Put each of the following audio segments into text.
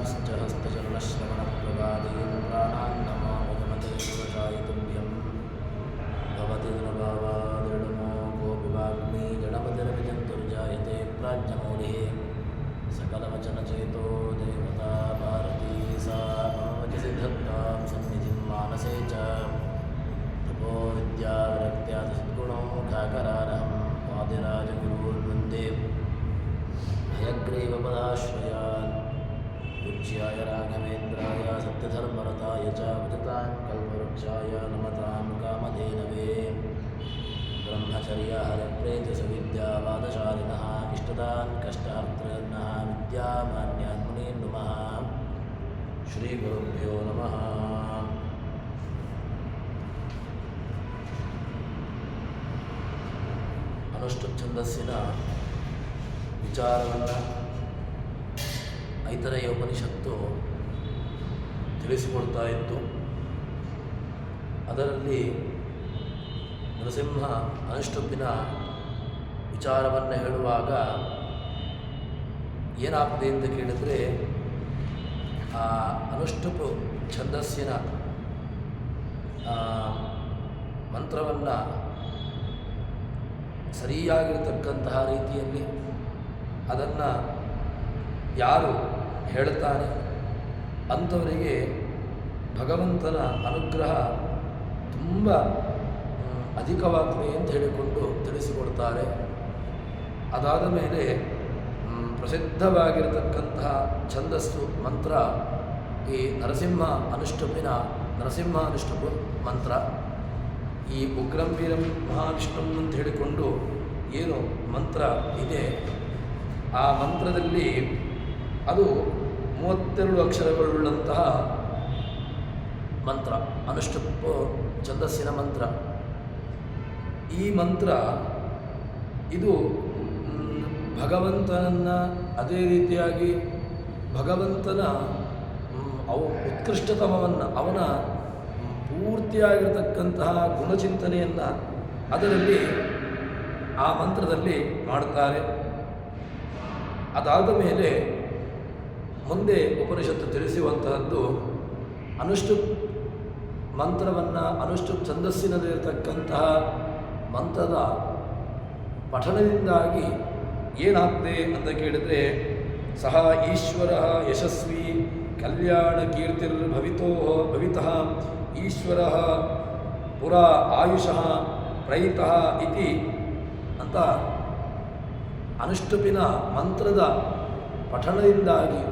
हस्तचरणश्रवणप्रभादीन् प्राणान् नमो भगवते शिवशाय तुभ्यं भवति दृढभावादृढमो गोपिवाग्मी गणपतिरविजन्तुर्जायते प्राज्ञमौलिः सकलवचनचेतो देवता भारती सा मम वचसि धत्तां सन्निधिं मानसे च तपो विद्याविरक्त्यादिसद्गुणो घाकरारहं वादिराजगुरुर्वन्दे हयग्रीवपदाश्रयान् पूज्याय राघवेन्द्राय सत्यधर्मरताय च भजतां कल्पवृक्षाय नमतां कामधेनवे ब्रह्मचर्यहरप्रेतिसविद्यावादशालिनः इष्टदान् कष्टहर्तॄन्नः विद्यामान्यान् मुनीन् नुमः श्रीगुरुभ्यो नमः। ಅನುಷ್ಠುಪ್ ಛಂದಸ್ಸಿನ ವಿಚಾರವನ್ನು ಐತರೇಯ ಉಪನಿಷತ್ತು ತಿಳಿಸಿಕೊಡ್ತಾ ಇತ್ತು. ಅದರಲ್ಲಿ ನರಸಿಂಹ ಅನುಷ್ಠುಪ್ಪಿನ ವಿಚಾರವನ್ನು ಹೇಳುವಾಗ ಏನಾಗ್ತದೆ ಅಂತ ಕೇಳಿದರೆ, ಆ ಅನುಷ್ಠುಪ್ ಛಂದಸ್ಸಿನ ಮಂತ್ರವನ್ನು ಸರಿಯಾಗಿರತಕ್ಕಂತಹ ರೀತಿಯಲ್ಲಿ ಅದನ್ನು ಯಾರು ಹೇಳ್ತಾನೆ ಅಂಥವರಿಗೆ ಭಗವಂತನ ಅನುಗ್ರಹ ತುಂಬ ಅಧಿಕವಾಗ್ತದೆ ಅಂತ ಹೇಳಿಕೊಂಡು ತಿಳಿಸಿಕೊಡ್ತಾರೆ. ಅದಾದ ಮೇಲೆ ಪ್ರಸಿದ್ಧವಾಗಿರತಕ್ಕಂತಹ ಛಂದಸ್ಸು ಮಂತ್ರ ಈ ನರಸಿಂಹ ಅನುಷ್ಠುಪಿನ ಮಂತ್ರ. ಈ ಉಗ್ರಂ ವೀರಂ ಮಹಾವಿಷ್ಣುಂ ಅಂತ ಹೇಳಿಕೊಂಡು ಏನು ಮಂತ್ರ ಇದೆ, ಆ ಮಂತ್ರದಲ್ಲಿ ಅದು 32 ಅಕ್ಷರಗಳುಳ್ಳಂತಹ ಮಂತ್ರ, ಅನುಷ್ಠುಪ್ ಛಂದಸ್ಸಿನ ಮಂತ್ರ. ಈ ಮಂತ್ರ ಇದು ಭಗವಂತನನ್ನು, ಅದೇ ರೀತಿಯಾಗಿ ಭಗವಂತನ ಉತ್ಕೃಷ್ಟತಮವನ್ನು, ಅವನ ಪೂರ್ತಿಯಾಗಿರತಕ್ಕಂತಹ ಗುಣಚಿಂತನೆಯನ್ನು ಅದರಲ್ಲಿ ಆ ಮಂತ್ರದಲ್ಲಿ ಮಾಡ್ತಾರೆ. ಅದಾದ ಮೇಲೆ ಮುಂದೆ ಉಪನಿಷತ್ತು ತಿಳಿಸುವಂತಹದ್ದು ಅನುಷ್ಠುಪ್ ಮಂತ್ರವನ್ನು, ಅನುಷ್ಠುಪ್ ಛಂದಸ್ಸಿನಲ್ಲಿರತಕ್ಕಂತಹ ಮಂತ್ರದ ಪಠಣದಿಂದಾಗಿ ಏನಾಗ್ತದೆ ಅಂತ ಕೇಳಿದರೆ, ಸಹ ಈಶ್ವರ ಯಶಸ್ವಿ ಕಲ್ಯಾಣ ಭವಿತಃ ಈಶ್ವರ ಪುರಾ ಆಯುಷಃ ಪ್ರಯಿತಃ ಇತಿ ಅಂತ ಅನುಷ್ಠುಪಿನ ಮಂತ್ರದ ಪಠಣದಿಂದಾಗಿ,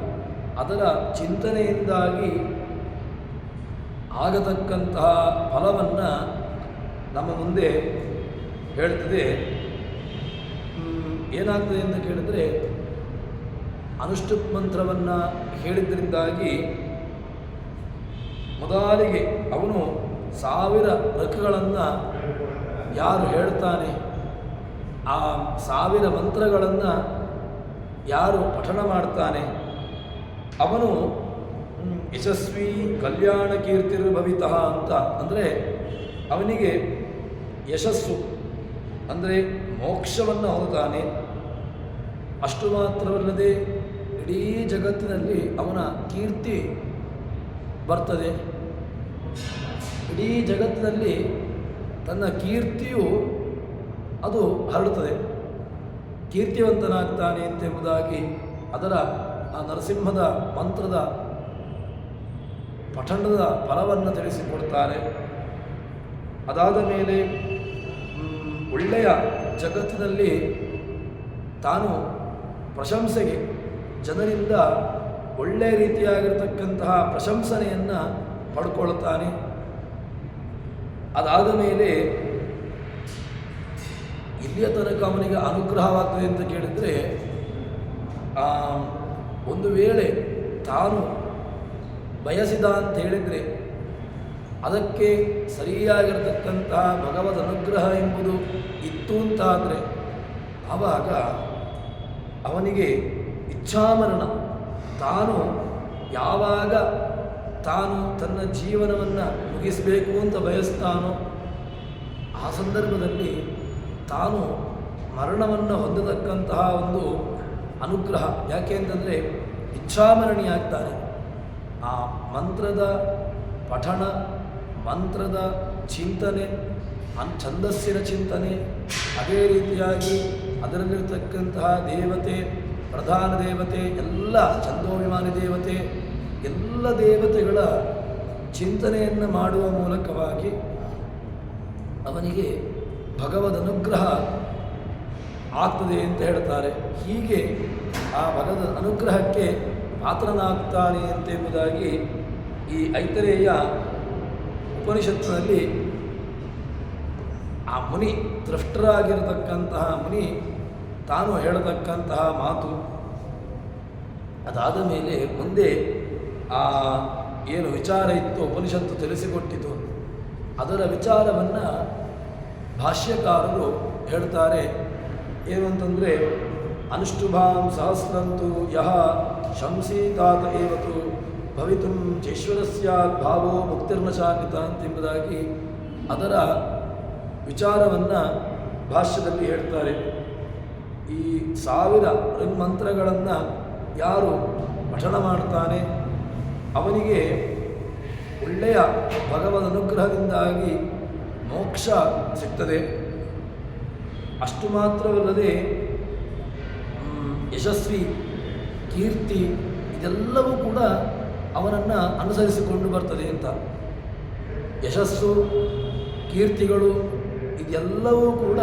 ಅದರ ಚಿಂತನೆಯಿಂದಾಗಿ ಆಗತಕ್ಕಂತಹ ಫಲವನ್ನು ನಮ್ಮ ಮುಂದೆ ಹೇಳ್ತದೆ. ಏನಾಗ್ತದೆ ಅಂತ ಕೇಳಿದರೆ, ಅನುಷ್ಠುಪ್ ಮಂತ್ರವನ್ನು ಹೇಳಿದ್ರಿಂದಾಗಿ ಮೊದಲಿಗೆ ಅವನು 1000 ಋಕ್ಗಳನ್ನು ಯಾರು ಹೇಳ್ತಾನೆ, ಆ 1000 ಮಂತ್ರಗಳನ್ನು ಯಾರು ಪಠಣ ಮಾಡ್ತಾನೆ, ಅವನು ಯಶಸ್ವಿ ಕಲ್ಯಾಣ ಭವಿತಃ ಅಂತ. ಅಂದರೆ ಅವನಿಗೆ ಯಶಸ್ಸು ಅಂದರೆ ಮೋಕ್ಷವನ್ನು ಹೊಂದುತ್ತಾನೆ. ಅಷ್ಟು ಮಾತ್ರವಲ್ಲದೆ ಇಡೀ ಜಗತ್ತಿನಲ್ಲಿ ಅವನ ಕೀರ್ತಿ ಬರ್ತದೆ. ಇಡೀ ಜಗತ್ತಿನಲ್ಲಿ ತನ್ನ ಕೀರ್ತಿಯು ಅದು ಹರಡುತ್ತದೆ, ಕೀರ್ತಿವಂತನಾಗ್ತಾನೆ ಎಂಬುದಾಗಿ ಅದರ ಆ ನರಸಿಂಹದ ಮಂತ್ರದ ಪಠಣದ ಫಲವನ್ನು ತಿಳಿಸಿಕೊಡ್ತಾರೆ. ಅದಾದ ಮೇಲೆ ಒಳ್ಳೆಯ ಜಗತ್ತಿನಲ್ಲಿ ತಾನು ಪ್ರಶಂಸೆಗೆ ಜನರಿಂದ ಒಳ್ಳೆಯ ರೀತಿಯಾಗಿರ್ತಕ್ಕಂತಹ ಪ್ರಶಂಸನೆಯನ್ನು ಪಡ್ಕೊಳ್ತಾನೆ. ಅದಾದ ಮೇಲೆ ಇಲ್ಲಿಯ ತನಕ ಅವನಿಗೆ ಅನುಗ್ರಹವಾಗ್ತದೆ ಅಂತ ಕೇಳಿದರೆ, ಒಂದು ವೇಳೆ ತಾನು ಬಯಸಿದ ಅಂತ ಹೇಳಿದರೆ ಅದಕ್ಕೆ ಸರಿಯಾಗಿರತಕ್ಕಂತಹ ಭಗವದ್ ಅನುಗ್ರಹ ಎಂಬುದು ಇತ್ತು ಅಂತಾದರೆ ಆವಾಗ ಅವನಿಗೆ ಇಚ್ಛಾಮರಣ, ತಾನು ಯಾವಾಗ ತಾನು ತನ್ನ ಜೀವನವನ್ನು ಮುಗಿಸಬೇಕು ಅಂತ ಬಯಸ್ತಾನೋ ಆ ಸಂದರ್ಭದಲ್ಲಿ ತಾನು ಮರಣವನ್ನು ಹೊಂದತಕ್ಕಂತಹ ಒಂದು ಅನುಗ್ರಹ. ಯಾಕೆ ಅಂತಂದರೆ ಇಚ್ಛಾಮರಣಿಯಾಗ್ತಾನೆ. ಆ ಮಂತ್ರದ ಪಠಣ, ಮಂತ್ರದ ಚಿಂತನೆ, ಛಂದಸ್ಸಿನ ಚಿಂತನೆ, ಅದೇ ರೀತಿಯಾಗಿ ಅದರಲ್ಲಿರ್ತಕ್ಕಂತಹ ದೇವತೆ, ಪ್ರಧಾನ ದೇವತೆ, ಎಲ್ಲ ಛಂದೋಭಿಮಾನಿ ದೇವತೆ, ಎಲ್ಲ ದೇವತೆಗಳ ಚಿಂತನೆಯನ್ನು ಮಾಡುವ ಮೂಲಕವಾಗಿ ಅವನಿಗೆ ಭಗವದ್ ಅನುಗ್ರಹ ಆಗ್ತದೆ ಅಂತ ಹೇಳ್ತಾರೆ. ಹೀಗೆ ಆ ಭಗವದ್ ಅನುಗ್ರಹಕ್ಕೆ ಪಾತ್ರನಾಗ್ತಾನೆ ಎಂಬುದಾಗಿ ಈ ಐತರೇಯ ಉಪನಿಷತ್ತಿನಲ್ಲಿ ಆ ಮುನಿ, ದೃಷ್ಟರಾಗಿರತಕ್ಕಂತಹ ಮುನಿ ತಾನು ಹೇಳತಕ್ಕಂತಹ ಮಾತು. ಅದಾದ ಮೇಲೆ ಮುಂದೆ ಆ ಏನು ವಿಚಾರ ಇತ್ತು ಉಪನಿಷತ್ತು ತಿಳಿಸಿಕೊಟ್ಟಿತು, ಅದರ ವಿಚಾರವನ್ನು ಭಾಷ್ಯಕಾರರು ಹೇಳ್ತಾರೆ. ಏನು ಅಂತಂದರೆ, ಅನುಷ್ಠುಭಾಂ ಸಹಸ್ರಂತು ಯಹ ಶಂಸೀತಾತ ಏವತು ಭವಿತುಂ ಚೈಶ್ವರಸ್ಯಾತ್ ಭಾವೋ ಮುಕ್ತಿರ್ನ ಶಾಂತಿತ ಎಂಬುದಾಗಿ ಅದರ ವಿಚಾರವನ್ನು ಭಾಷ್ಯದಲ್ಲಿ ಹೇಳ್ತಾರೆ. ಈ 1000 ಋನ್ಮಂತ್ರಗಳನ್ನು ಯಾರು ಪಠಣ ಮಾಡ್ತಾನೆ ಅವನಿಗೆ ಒಳ್ಳೆಯ ಭಗವದ್ ಅನುಗ್ರಹದಿಂದಾಗಿ ಮೋಕ್ಷ ಸಿಗ್ತದೆ. ಅಷ್ಟು ಮಾತ್ರವಲ್ಲದೆ ಯಶಸ್ವಿ, ಕೀರ್ತಿ ಇದೆಲ್ಲವೂ ಕೂಡ ಅವನನ್ನು ಅನುಸರಿಸಿಕೊಂಡು ಬರ್ತದೆ ಅಂತ. ಯಶಸ್ಸು, ಕೀರ್ತಿಗಳು ಇದೆಲ್ಲವೂ ಕೂಡ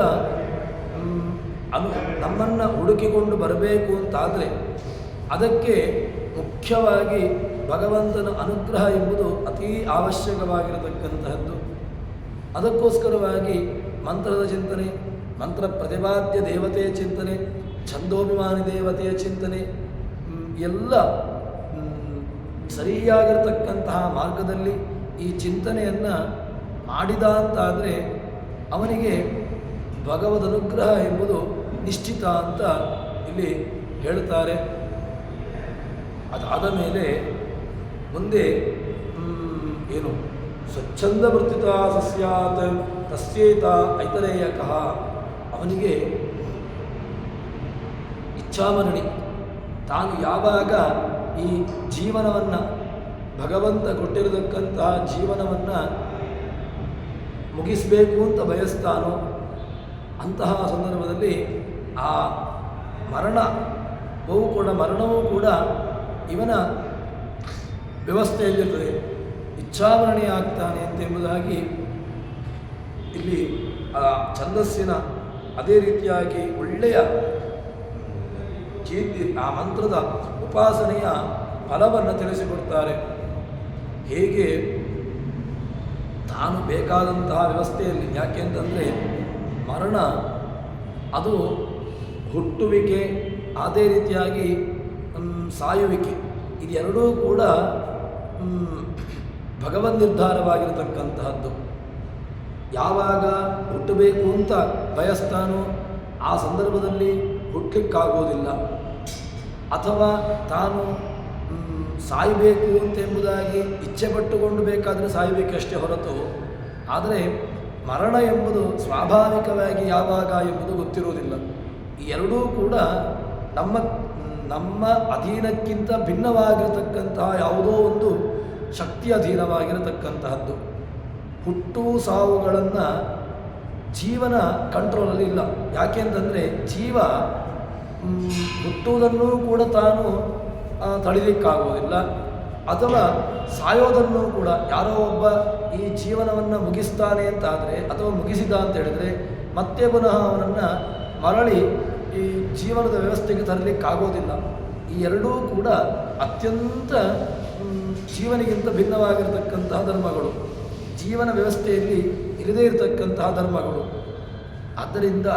ನಮ್ಮನ್ನು ಹುಡುಕಿಕೊಂಡು ಬರಬೇಕು ಅಂತಾದರೆ ಅದಕ್ಕೆ ಮುಖ್ಯವಾಗಿ ಭಗವಂತನ ಅನುಗ್ರಹ ಎಂಬುದು ಅತೀ ಅವಶ್ಯಕವಾಗಿರತಕ್ಕಂತಹದ್ದು. ಅದಕ್ಕೋಸ್ಕರವಾಗಿ ಮಂತ್ರದ ಚಿಂತನೆ, ಮಂತ್ರ ಪ್ರತಿಪಾದ್ಯ ದೇವತೆಯ ಚಿಂತನೆ, ಛಂದೋಭಿಮಾನಿ ದೇವತೆಯ ಚಿಂತನೆ ಎಲ್ಲ ಸರಿಯಾಗಿರತಕ್ಕಂತಹ ಮಾರ್ಗದಲ್ಲಿ ಈ ಚಿಂತನೆಯನ್ನು ಮಾಡಿದ ಅಂತಾದರೆ ಅವನಿಗೆ ಭಗವದ್ ಅನುಗ್ರಹ ಎಂಬುದು ನಿಶ್ಚಿತ ಅಂತ ಇಲ್ಲಿ ಹೇಳ್ತಾರೆ. ಅದಾದ ಮೇಲೆ ಮುಂದೆ ಏನು ಸ್ವಚ್ಛಂದ ವೃತ್ತಿತ ಸಸ್ಯಾತ್ ತಸ್ಯೇತ ಐತರೇಯಕಃ, ಅವನಿಗೆ ಇಚ್ಛಾಮರಣಿ, ತಾನು ಯಾವಾಗ ಈ ಜೀವನವನ್ನು ಭಗವಂತ ಕೊಟ್ಟಿರತಕ್ಕಂತಹ ಜೀವನವನ್ನು ಮುಗಿಸಬೇಕು ಅಂತ ಬಯಸ್ತಾನೋ ಅಂತಹ ಸಂದರ್ಭದಲ್ಲಿ ಆ ಮರಣವೂ ಕೂಡ ಇವನ ವ್ಯವಸ್ಥೆಯಲ್ಲಿರ್ತದೆ. ಇಚ್ಛಾಮರಣಿ ಆಗ್ತಾನೆ ಎಂಬುದಾಗಿ ಇಲ್ಲಿ ಆ ಛಂದಸ್ಸಿನ ಅದೇ ರೀತಿಯಾಗಿ ಒಳ್ಳೆಯ ಆ ಮಂತ್ರದ ಉಪಾಸನೆಯ ಫಲವನ್ನು ತಿಳಿಸಿಕೊಡ್ತಾರೆ. ಹೇಗೆ ತಾನು ಬೇಕಾದಂತಹ ವ್ಯವಸ್ಥೆಯಲ್ಲಿ, ಯಾಕೆಂತಂದರೆ ಮರಣ ಅದು ಹುಟ್ಟುವಿಕೆ, ಅದೇ ರೀತಿಯಾಗಿ ಸಾಯುವಿಕೆ, ಇದೆರಡೂ ಕೂಡ ಭಗವದ್ ನಿರ್ಧಾರವಾಗಿರತಕ್ಕಂತಹದ್ದು. ಯಾವಾಗ ಹುಟ್ಟಬೇಕು ಅಂತ ಬಯಸ್ತಾನೋ ಆ ಸಂದರ್ಭದಲ್ಲಿ ಹುಟ್ಟಲಿಕ್ಕಾಗೋದಿಲ್ಲ, ಅಥವಾ ತಾನು ಸಾಯಬೇಕು ಎಂಬುದಾಗಿ ಇಚ್ಛೆ ಪಟ್ಟುಕೊಂಡು ಬೇಕಾದರೆ ಸಾಯಬೇಕಷ್ಟೇ ಹೊರತು, ಆದರೆ ಮರಣ ಎಂಬುದು ಸ್ವಾಭಾವಿಕವಾಗಿ ಯಾವಾಗ ಎಂಬುದು ಗೊತ್ತಿರುವುದಿಲ್ಲ. ಈ ಎರಡೂ ಕೂಡ ನಮ್ಮ ಅಧೀನಕ್ಕಿಂತ ಭಿನ್ನವಾಗಿರತಕ್ಕಂತಹ ಯಾವುದೋ ಒಂದು ಶಕ್ತಿ ಅಧೀನವಾಗಿರತಕ್ಕಂತಹದ್ದು. ಹುಟ್ಟು ಸಾವುಗಳನ್ನು ಜೀವನ ಕಂಟ್ರೋಲಲ್ಲಿ ಇಲ್ಲ. ಯಾಕೆಂತಂದರೆ ಜೀವ ಹುಟ್ಟುವುದನ್ನು ಕೂಡ ತಾನು ತಡಿಲಿಕ್ಕಾಗೋದಿಲ್ಲ, ಅಥವಾ ಸಾಯೋದನ್ನು ಕೂಡ ಯಾರೋ ಒಬ್ಬ ಈ ಜೀವನವನ್ನು ಮುಗಿಸ್ತಾನೆ ಅಂತಾದರೆ, ಅಥವಾ ಮುಗಿಸಿದ ಅಂತ ಹೇಳಿದರೆ ಮತ್ತೆ ಪುನಃ ಅವನನ್ನು ಮರಳಿ ಈ ಜೀವನದ ವ್ಯವಸ್ಥೆಗೆ ತರಲಿಕ್ಕಾಗೋದಿಲ್ಲ. ಈ ಎರಡೂ ಕೂಡ ಅತ್ಯಂತ ಜೀವನಿಗಿಂತ ಭಿನ್ನವಾಗಿರತಕ್ಕಂತಹ ಧರ್ಮಗಳು, ಜೀವನ ವ್ಯವಸ್ಥೆಯಲ್ಲಿ ಇರದೇ ಇರತಕ್ಕಂತಹ ಧರ್ಮಗಳು. ಆದ್ದರಿಂದ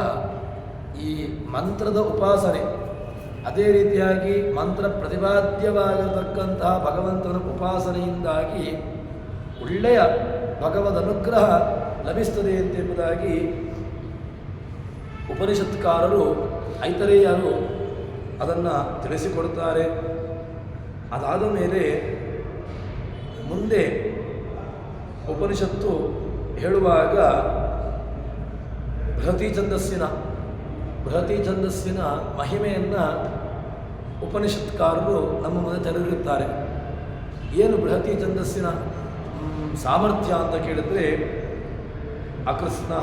ಈ ಮಂತ್ರದ ಉಪಾಸನೆ, ಅದೇ ರೀತಿಯಾಗಿ ಮಂತ್ರ ಪ್ರತಿಪಾದ್ಯವಾಗಿರತಕ್ಕಂತಹ ಭಗವಂತನ ಉಪಾಸನೆಯಿಂದಾಗಿ ಒಳ್ಳೆಯ ಭಗವದ್ ಅನುಗ್ರಹ ಲಭಿಸ್ತದೆ ಎಂಬುದಾಗಿ ಉಪನಿಷತ್ಕಾರರು, ಐತರೇಯರು ಅದನ್ನು ತಿಳಿಸಿಕೊಡುತ್ತಾರೆ. ಅದಾದ ಮೇಲೆ ಮುಂದೆ ಉಪನಿಷತ್ತು ಹೇಳುವಾಗ ಬೃಹತಿ ಛಂದಸ್ಸಿನ ಮಹಿಮೆಯನ್ನು ಉಪನಿಷತ್ಕಾರರು ನಮ್ಮ ಮುಂದೆ ತೆರೆದಿರುತ್ತಾರೆ. ಏನು ಬೃಹತಿ ಛಂದಸ್ಸಿನ ಸಾಮರ್ಥ್ಯ ಅಂತ ಕೇಳಿದ್ರೆ, ಅಕೃಷ್ಣ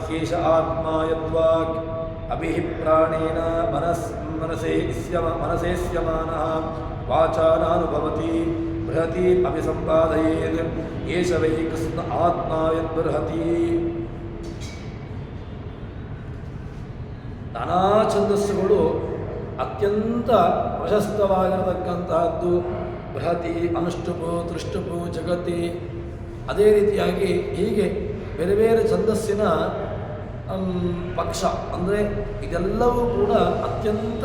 ಹ್ಯೇಷ ಆತ್ಮ ಯದ್ವಾಕ್ ಅಭಿ ಪ್ರಾಣೇನ ಮನಸೇಸ್ಯಮಾನಃ ವಾಚಾನಾನುಭವತಿ ಬೃಹತಿ ಅಭಿಸಂಪಾದಯೇತ್ ಏಷ ವೈ ಕೃಷ್ಣ ಆತ್ಮ ಯದ್ಬೃಹತಿ. ನಾನಾ ಛಂದಸ್ಸುಗಳು ಅತ್ಯಂತ ಪ್ರಶಸ್ತವಾಗಿರತಕ್ಕಂತಹದ್ದು ಬೃಹತಿ, ಅನುಷ್ಟುಪು, ತೃಷ್ಟುಪು, ಜಗತಿ. ಅದೇ ರೀತಿಯಾಗಿ ಹೀಗೆ ಬೇರೆ ಬೇರೆ ಛಂದಸ್ಸಿನ ಪಕ್ಷ ಅಂದರೆ ಇದೆಲ್ಲವೂ ಕೂಡ ಅತ್ಯಂತ